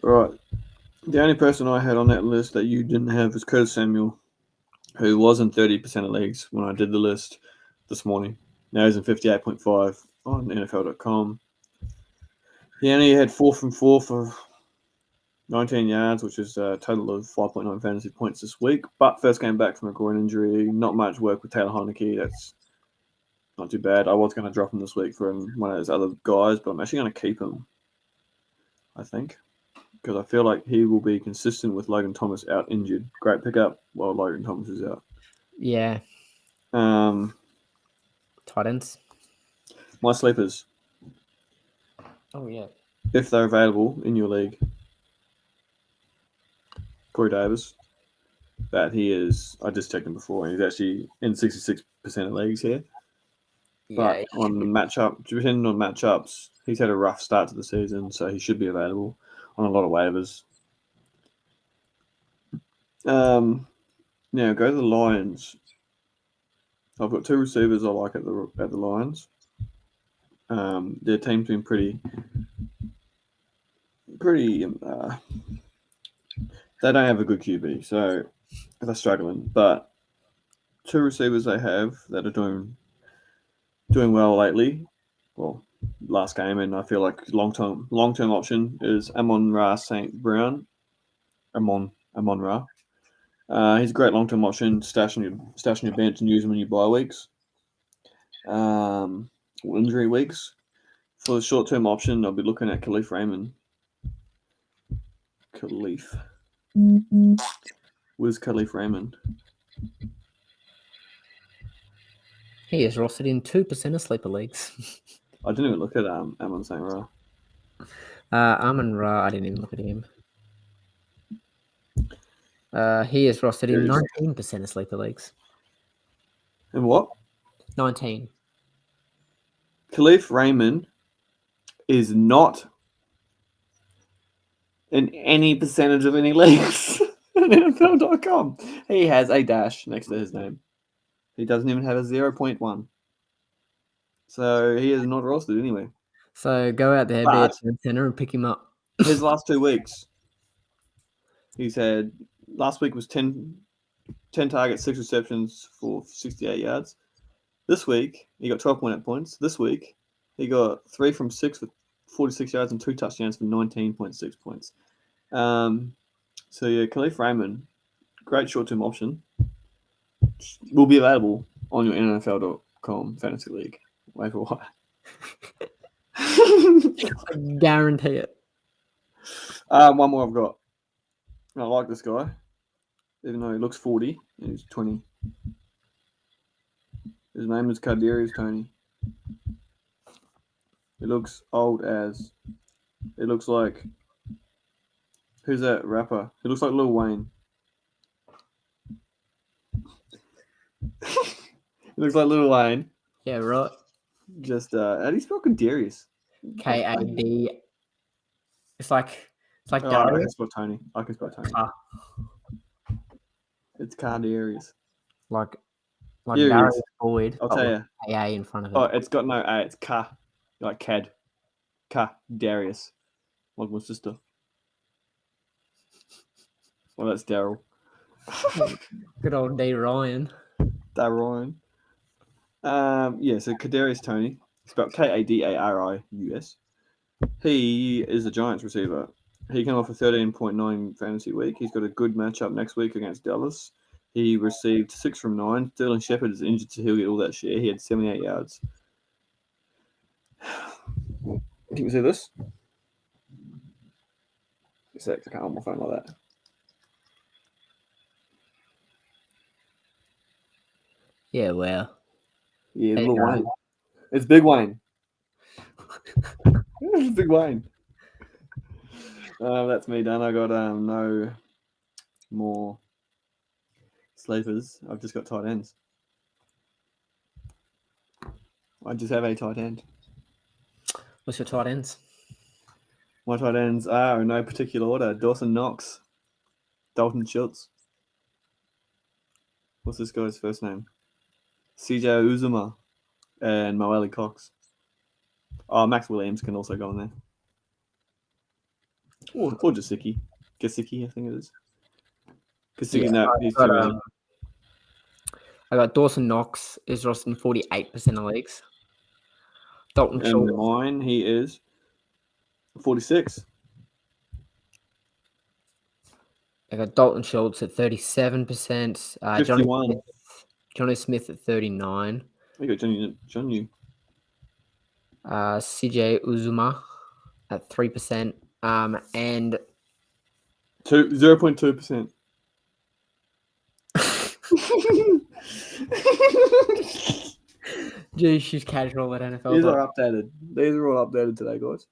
Right. The only person I had on that list that you didn't have was Curtis Samuel, who was in 30% of leagues when I did the list this morning. Now he's in 58.5 on NFL.com. He only had 4 from 4 for 19 yards, which is a total of 5.9 fantasy points this week. But first came back from a groin injury. Not much work with Taylor Heineke. That's not too bad. I was going to drop him this week for one of those other guys, but I'm actually going to keep him, I think, because I feel like he will be consistent with Logan Thomas out injured. Great pickup while Logan Thomas is out. Yeah. Tight ends. My sleepers. Oh, yeah. If they're available in your league. Corey Davis. That he is, I just checked him before, and he's actually in 66% of leagues here. But on the matchup, depending on matchups, he's had a rough start to the season, so he should be available on a lot of waivers. Now go to the Lions. I've got 2 receivers I like at the Lions. Their team's been pretty. They don't have a good QB, so they're struggling. But 2 receivers they have that are doing well lately. Well, last game, and I feel like long-term option is Amon-Ra St. Brown. Amon-Ra. He's a great long-term option. Stash on your bench and use him in your bye weeks. Injury weeks. For the short-term option, I'll be looking at Khalif Raymond. Khalif. Where's Khalif Raymond? He is rostered in 2% of sleeper leagues. I didn't even look at Amon St. Ra. Amon Ra, I didn't even look at him. He is rostered in 19% of sleeper leagues. And what? 19. Khalif Raymond is not in any percentage of any leagues on NFL.com. He has a dash next to his name. He doesn't even have a 0.1. So he is not rostered anyway. So go out there, be a center, and pick him up. His last 2 weeks, he's had, last week was 10 targets, 6 receptions for 68 yards. This week, he got 12.8 points. This week, he got 3 from 6 for 46 yards and 2 touchdowns for 19.6 points. So, yeah, Khalif Raymond, great short-term option, will be available on your NFL.com fantasy league. Waiver wire. I guarantee it. One more I've got. I like this guy, even though he looks 40 and he's 20. His name is Kadarius Toney. He looks old as. It looks like. Who's that rapper? He looks like Lil Wayne. He looks like Lil Wayne. Yeah, right. Just how do you spell Kadarius? K-A-D. It's like I Darius. can spell Tony. I can spell Tony. Ah. It's Kadarius. Like Here he Darius is. Boyd. I'll tell you. A in front of it. Oh, it's got no A. It's Ka. Like Cad. Darius. Like my sister. Well, that's Daryl. Good old D Ryan. Ryan. Yeah, so Kadarius Toney, spelled Kadarius. He is a Giants receiver. He came off a 13.9 fantasy week. He's got a good matchup next week against Dallas. He received 6 from 9. Sterling Shepard is injured, so he'll get all that share. He had 78 yards. Can you see this? I can't hold my phone like that. Yeah, well. Yeah, Hey, little right. Wayne. It's Big Wayne. It's Big Wayne. That's me done. I got no more sleepers. I've just got tight ends. I just have a tight end. What's your tight ends? My tight ends are in no particular order. Dawson Knox, Dalton Schultz. What's this guy's first name? CJ Uzuma and Moeli Cox. Oh, Max Williams can also go in there. Or Jasicki. Gasicki, I think it is. Gasicki, Yeah, no, he's too early. I got Dawson Knox is rostered in 48% of leagues. Dalton And Schultz. mine, he is 46. I got Dalton Schultz at 37%. 51. Johnny Smith at 39. I got John. CJ Uzuma at 3%. And 0.2%. Geez, she's casual at NFL. These are updated. These are all updated today, guys.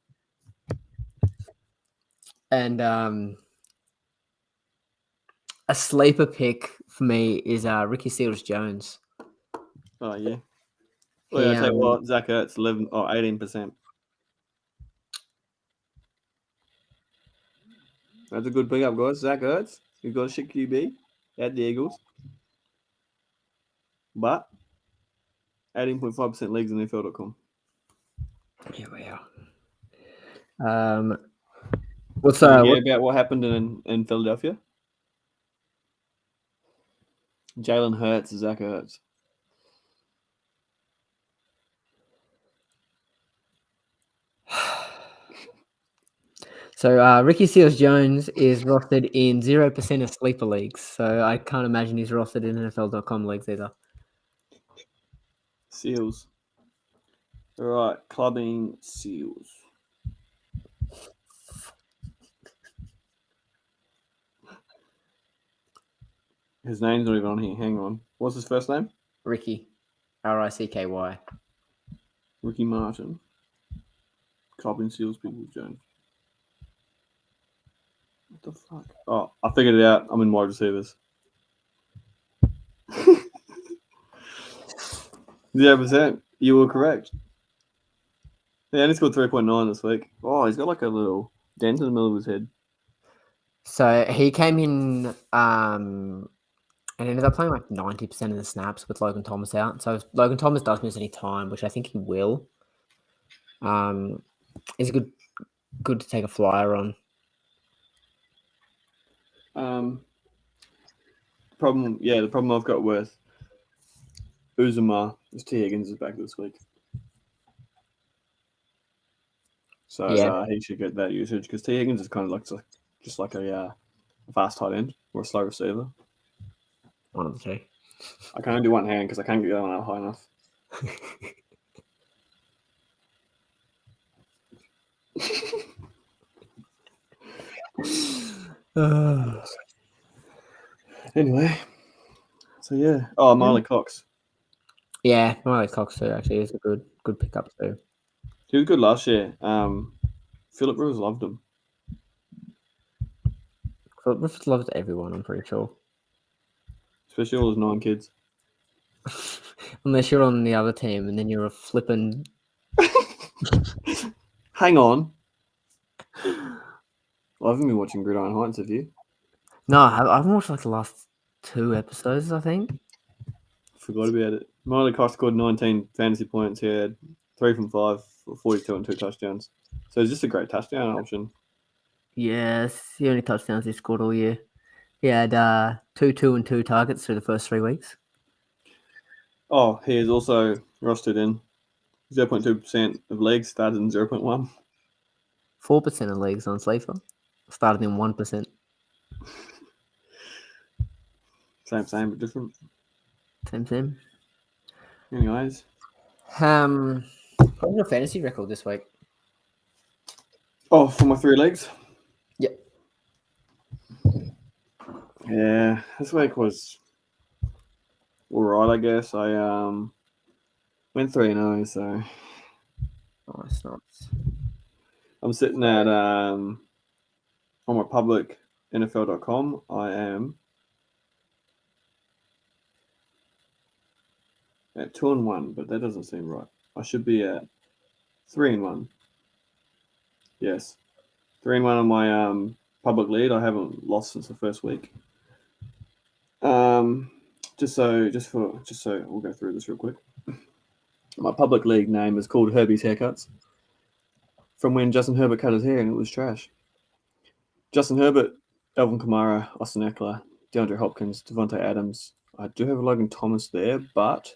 And a sleeper pick for me is Ricky Seals-Jones. Oh, yeah. Well, yeah, I tell you what, Zach Ertz, 18%. That's a good pickup, guys. Zach Ertz, he's got a shit QB at the Eagles. But 18.5% leagues in NFL.com. Here we are. What's about what happened in Philadelphia? Jalen Hurts, Zach Ertz. So Ricky Seals-Jones is rostered in 0% of sleeper leagues. So I can't imagine he's rostered in NFL.com leagues either. Seals. All right, clubbing Seals. His name's not even on here. Hang on. What's his first name? Ricky. Ricky. Ricky Martin. Clubbing Seals, people Jones. What the fuck? Oh, I figured it out. I'm in wide receivers. 0%. You were correct. Yeah, and he scored 3.9 this week. Oh, he's got like a little dent in the middle of his head. So he came in and ended up playing like 90% of the snaps with Logan Thomas out. So if Logan Thomas does miss any time, which I think he will, is good to take a flyer on. The problem I've got with Uzuma is T. Higgins is back this week. So Yeah. he should get that usage because T. Higgins is kind of like just like a fast tight end or a slow receiver. One of the two. I can only do one hand because I can't get that one out high enough. Anyway, so yeah. Oh, Marley Cox. Yeah, Miley Cox too actually is a good pickup too. He was good last year. Philip Rivers loved him. Philip Rivers loves everyone, I'm pretty sure. Especially all his 9 kids. Unless you're on the other team and then you're a flippin'. Hang on. I haven't been watching Gridiron Heights, have you? No, I haven't watched like the last 2 episodes, I think. Forgot about it. Miley Cox scored 19 fantasy points. He had 3 from 5 for 42 and 2 touchdowns. So it's just a great touchdown option. Yes, the only touchdowns he scored all year. He had 2 and 2 targets through the first 3 weeks. Oh, he is also rostered in 0.2% of leagues, started in 0.1. 4% of leagues on Sleeper started in 1%. Same, but different. Same. Anyways. What's your fantasy record this week? Oh, for my 3 leagues? Yep. Yeah, this week was all right, I guess. I went 3-0, so Nice. I'm sitting at on my public NFL.com. I am at 2-1, but that doesn't seem right. I should be at 3-1. Yes, 3-1 on my public lead. I haven't lost since the first week. Just so we'll go through this real quick. My public league name is called Herbie's Haircuts. From when Justin Herbert cut his hair and it was trash. Justin Herbert, Alvin Kamara, Austin Eckler, DeAndre Hopkins, Devontae Adams. I do have Logan Thomas there, but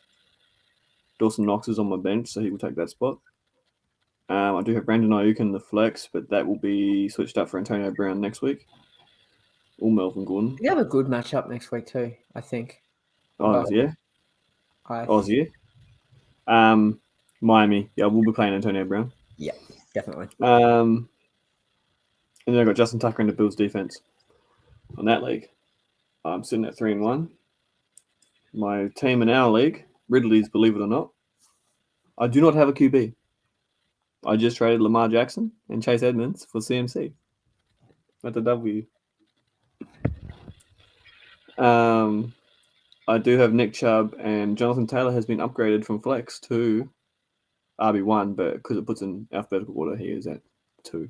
Dawson Knox is on my bench, so he will take that spot. I do have Brandon Ayuk in the flex, but that will be switched up for Antonio Brown next week. Or Melvin Gordon. You have a good matchup next week too, I think. Oh, yeah? Yeah. Miami. Yeah, we'll be playing Antonio Brown. Yeah, definitely. And then I got Justin Tucker in the Bills defense. On that league, I'm sitting at 3-1. My team in our league, Ridley's, believe it or not, I do not have a QB. I just traded Lamar Jackson and Chase Edmonds for CMC at the W. I do have Nick Chubb, and Jonathan Taylor has been upgraded from flex to RB1, but because it puts in alphabetical order, he is at 2.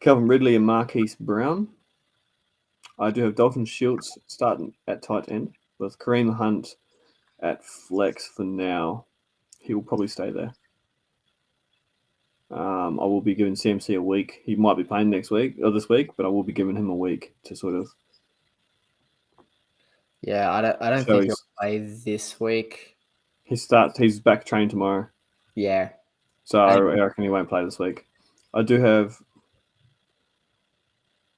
Calvin Ridley and Marquise Brown. I do have Dalton Schultz starting at tight end with Kareem Hunt at flex for now. He will probably stay there. I will be giving CMC a week. He might be playing this week, but I will be giving him a week to sort of. Yeah, I don't think he'll play this week. He's back training tomorrow. Yeah. So I reckon he won't play this week. I do have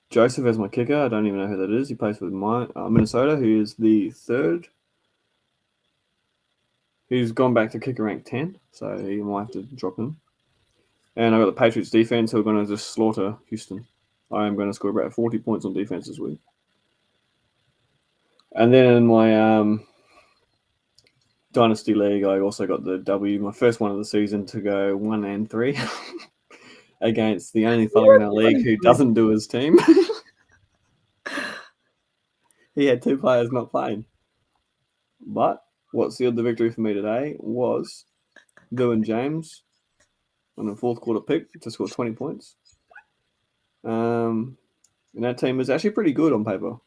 Joseph as my kicker. I don't even know who that is. He plays for Minnesota, who is the third He's gone back to kicker rank 10, so he might have to drop him. And I've got the Patriots defense who are going to just slaughter Houston. I am going to score about 40 points on defense this week. And then in my Dynasty League, I also got the W, my first one of the season, to go 1-3 against the only fellow in our league who doesn't do his team. He had 2 players not playing. But what sealed the victory for me today was Dylan James on a fourth quarter pick to score 20 points. And that team is actually pretty good on paper.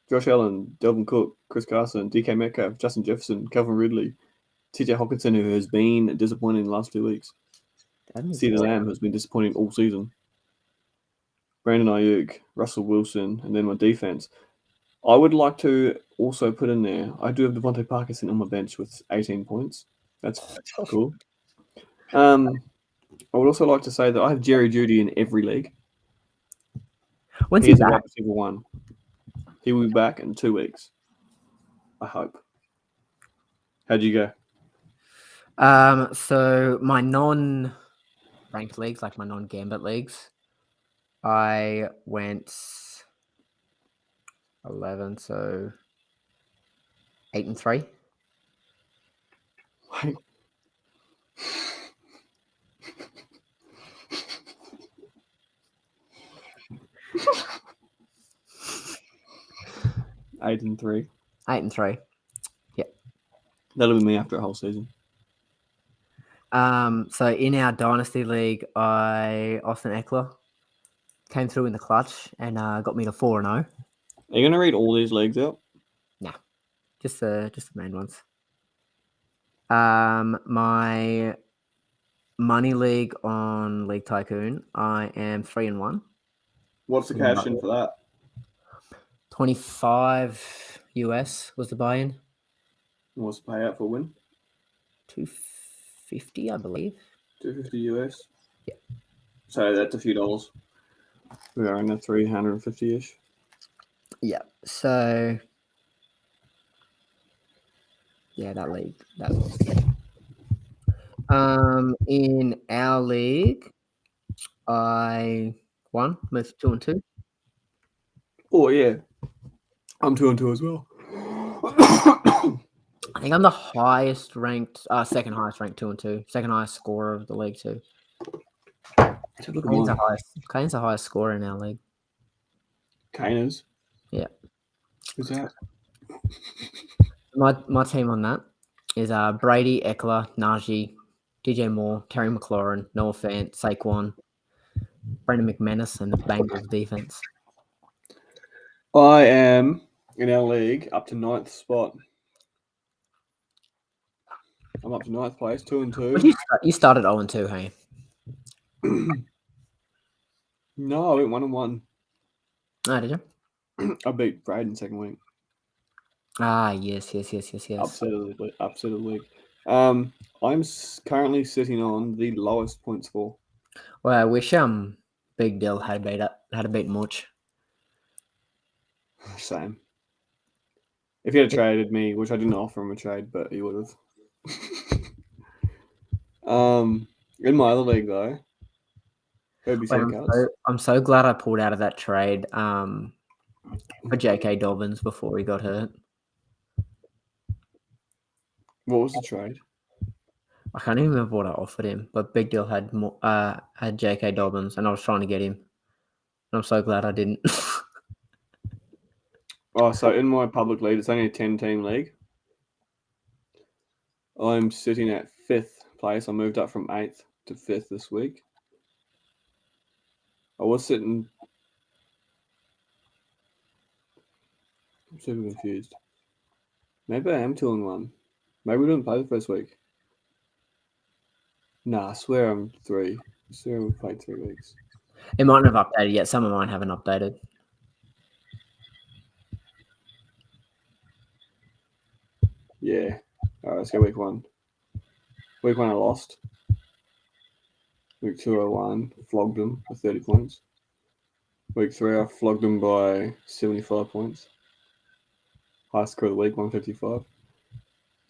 Josh Allen, Delvin Cook, Chris Carson, DK Metcalf, Justin Jefferson, Calvin Ridley, TJ Hawkinson, who has been disappointing in the last 2 weeks. CeeDee Lamb has been disappointing all season. Brandon Ayuk, Russell Wilson, and then my defense. I would like to also put in there, I do have Devontae Parker sitting on my bench with 18 points. That's cool. I would also like to say that I have Jerry Jeudy in every league. When's he He's a back? wide receiver 1. He will be back in 2 weeks. I hope. How'd you go? So my non-ranked leagues, like my non-gambit leagues, I went 11, so 8-3. Wait. Eight and 3. 8-3. That'll be me after a whole season. So in our Dynasty League, Austin Eckler came through in the clutch and got me to 4-0. Are you going to read all these leagues out? Nah, just the main ones. My money league on League Tycoon, I am 3-1. What's the cash in for that? 25 US was the buy-in. What's the payout for a win? 250, I believe. 250 US. Yeah. So that's a few dollars. We are in the 350-ish. Yeah. So yeah, that league. In our league, I won, moved to 2-2. Oh, yeah. I'm 2-2 as well. I think I'm the highest ranked, second highest ranked 2-2, second highest scorer of the league too. Look at Kane's the highest scorer in our league. Caners? Yeah. Who's that? My team on that is Brady, Eckler, Najee, DJ Moore, Terry McLaurin, Noah Fant, Saquon, Brendan McManus, and the Bengals defense. I am in our league up to 9th spot. I'm up to 9th place, 2-2. You started 0-2, hey? No, I went 1-1. Oh, did you? I beat Braden second week. Yes. Upset of the league. I'm currently sitting on the lowest points for. Well, I wish Big Dill had beat Much. Same. If he had traded me, which I didn't offer him a trade, but he would have. In my other league though, I'm so glad I pulled out of that trade for J.K. Dobbins before he got hurt. What was the trade? I can't even remember what I offered him, but Big Deal had J.K. Dobbins, and I was trying to get him. And I'm so glad I didn't. So in my public league, it's only a 10-team league. I'm sitting at 5th place. I moved up from 8th to 5th this week. I was sitting... I'm super confused. Maybe I am 2-1. Maybe we didn't play the first week. Nah, I swear I'm 3. I swear we played 3 weeks. It mightn't have updated yet. Some of mine haven't updated. Yeah. All right, let's go week 1. Week 1 I lost. Week 2 I won. Flogged them for 30 points. Week 3 I flogged them by 75 points. Highest score of the week, 155.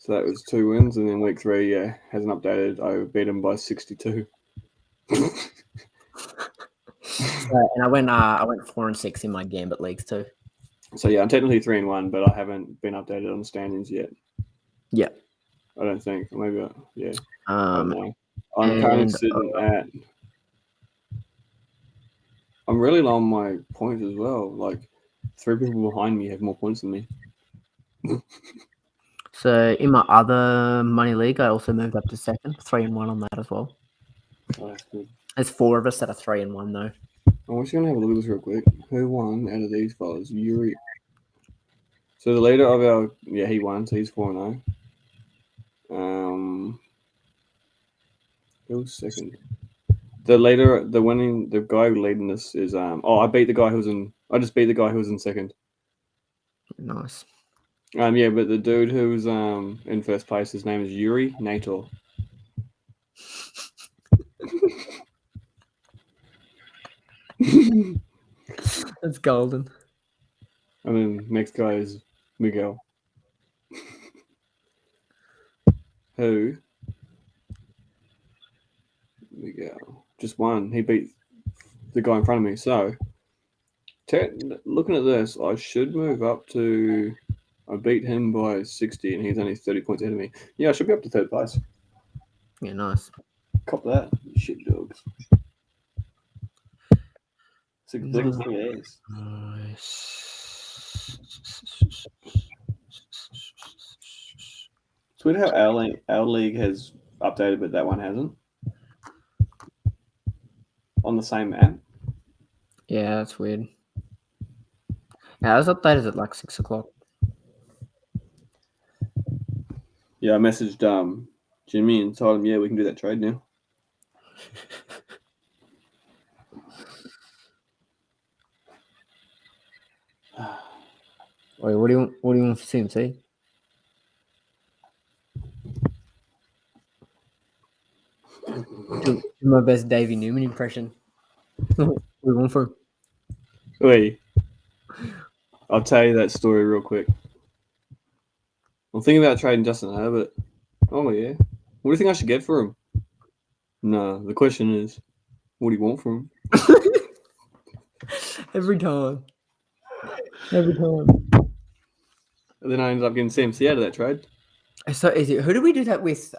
So that was 2 wins, and then week 3, hasn't updated. I beat him by 62. And I went 4-6 in my Gambit leagues too. So I'm technically 3-1, but I haven't been updated on the standings yet. Yeah. I don't think. Maybe, I don't Um, know. I'm currently sitting at. I'm really low on my points as well. Like 3 people behind me have more points than me. So in my other money league, I also moved up to second, 3-1 on that as well. Oh, that's good. There's 4 of us that are 3-1 though. I'm just gonna have a look at this real quick. Who won out of these fellas? Yuri. So the leader of our he won, so he's 4-0. Who was second? The guy leading this is I beat the guy who was in. I just beat the guy who was in second. Nice. But the dude who's in first place, his name is Yuri Nator. That's golden. And then next guy is Miguel. Who? Miguel just won. He beat the guy in front of me. So, looking at this, I should move up to. I beat him by 60, and he's only 30 points ahead of me. Yeah, I should be up to third place. Yeah, nice. Cop that, shit dogs. It's the biggest thing it is. Nice. It's weird how our league has updated, but that one hasn't. On the same app. Yeah, that's weird. Yeah, I was updated at like 6 o'clock. Yeah, I messaged Jimmy and told him, we can do that trade now. Wait, what do you want for CMC? Do my best Davey Newman impression. What do you want for? Wait, I'll tell you that story real quick. I'm thinking about trading Justin Herbert. Oh yeah, what do you think I should get for him? No, the question is, what do you want from him? Every time. And then I ended up getting CMC out of that trade. So who did we do that with?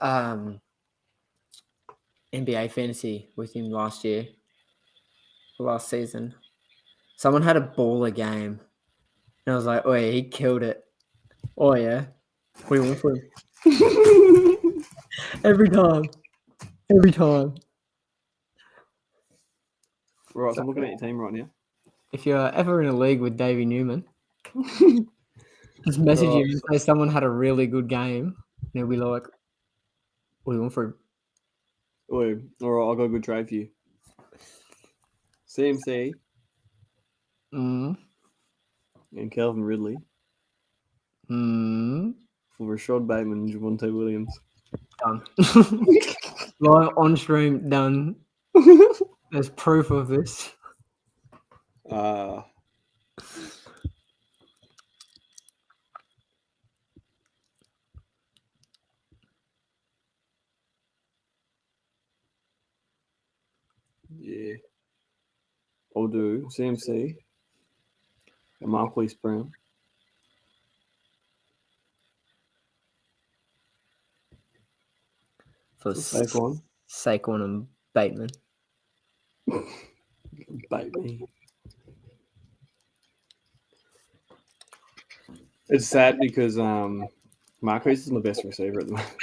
NBA fantasy with him last season. Someone had a baller game, and I was like, "Oh yeah, he killed it." Oh yeah, what do you want for him? Every time. Right, so I'm looking at your team right now. If you're ever in a league with Davey Newman, just message him and say someone had a really good game, and he'll be like, "What do you want for him?" Wait, all right, I'll got a good trade for you. CMC and Calvin Ridley for Rashad Bateman and Javonte Williams. Done. Live on stream, done. There's proof of this. Yeah. I'll do CMC and Marquise Brown. For Saquon and Bateman. Bite me. It's sad because Marquise is my best receiver at the moment.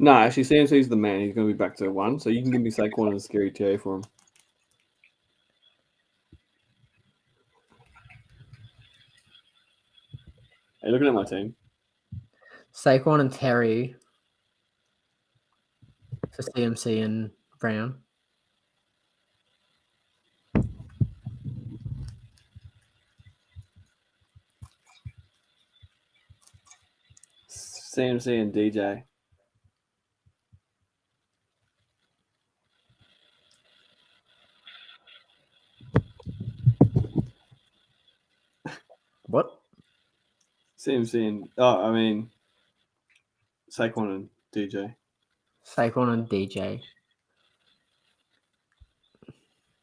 No, actually, CMC's the man. He's going to be back to 1, so you can give me Saquon and a scary TA for him. Are you looking at my team? Saquon and Terry for CMC and Brown. CMC and DJ. CMC and Saquon and DJ. Saquon and DJ.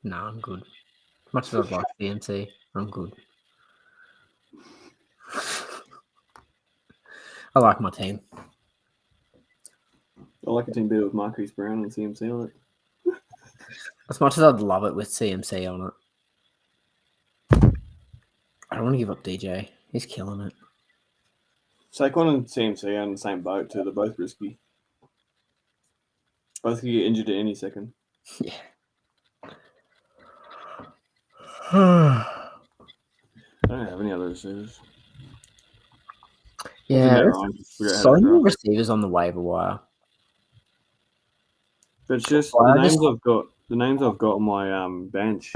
No, I'm good. Much as I'd like CMC, I'm good. I like my team. I like a team better with Marquise Brown and CMC on it. As much as I'd love it with CMC on it. I don't want to give up DJ. He's killing it. Saquon and CMC are in the same boat too. They're both risky. Both can get injured at any second. Yeah. I don't have any other receivers. Yeah, there's so many receivers on the waiver wire. But it's just Well, the names I've got on my bench.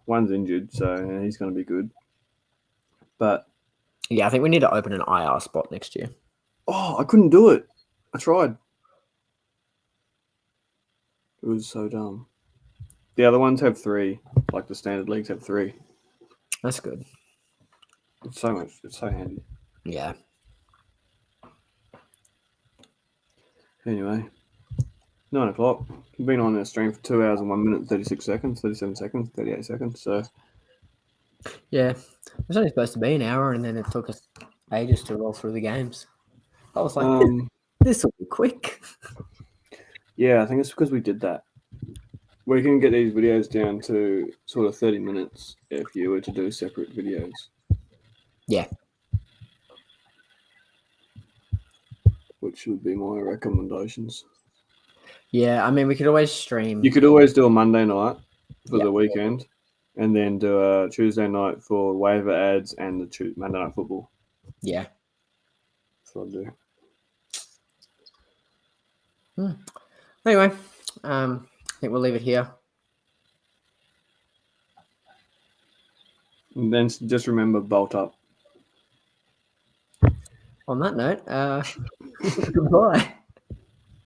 One's injured, so he's going to be good. But yeah, I think we need to open an IR spot next year. I couldn't do it. I tried. It was so dumb. The other ones have 3, like the standard leagues have 3. That's good. It's so handy. Yeah. Anyway, 9 o'clock. We've been on our stream for 2 hours and 1 minute, 36 seconds, 37 seconds, 38 seconds. So yeah, it was only supposed to be an hour, and then it took us ages to roll through the games. I was like, this will be quick. Yeah, I think it's because we did that. We can get these videos down to sort of 30 minutes if you were to do separate videos. Yeah. Which would be my recommendations. Yeah, I mean, we could always stream. You could always do a Monday night for the weekend, and then do a Tuesday night for waiver ads and the Monday night football. Yeah. That's what I'd do. Anyway, I think we'll leave it here. And then just remember, bolt up. On that note, goodbye.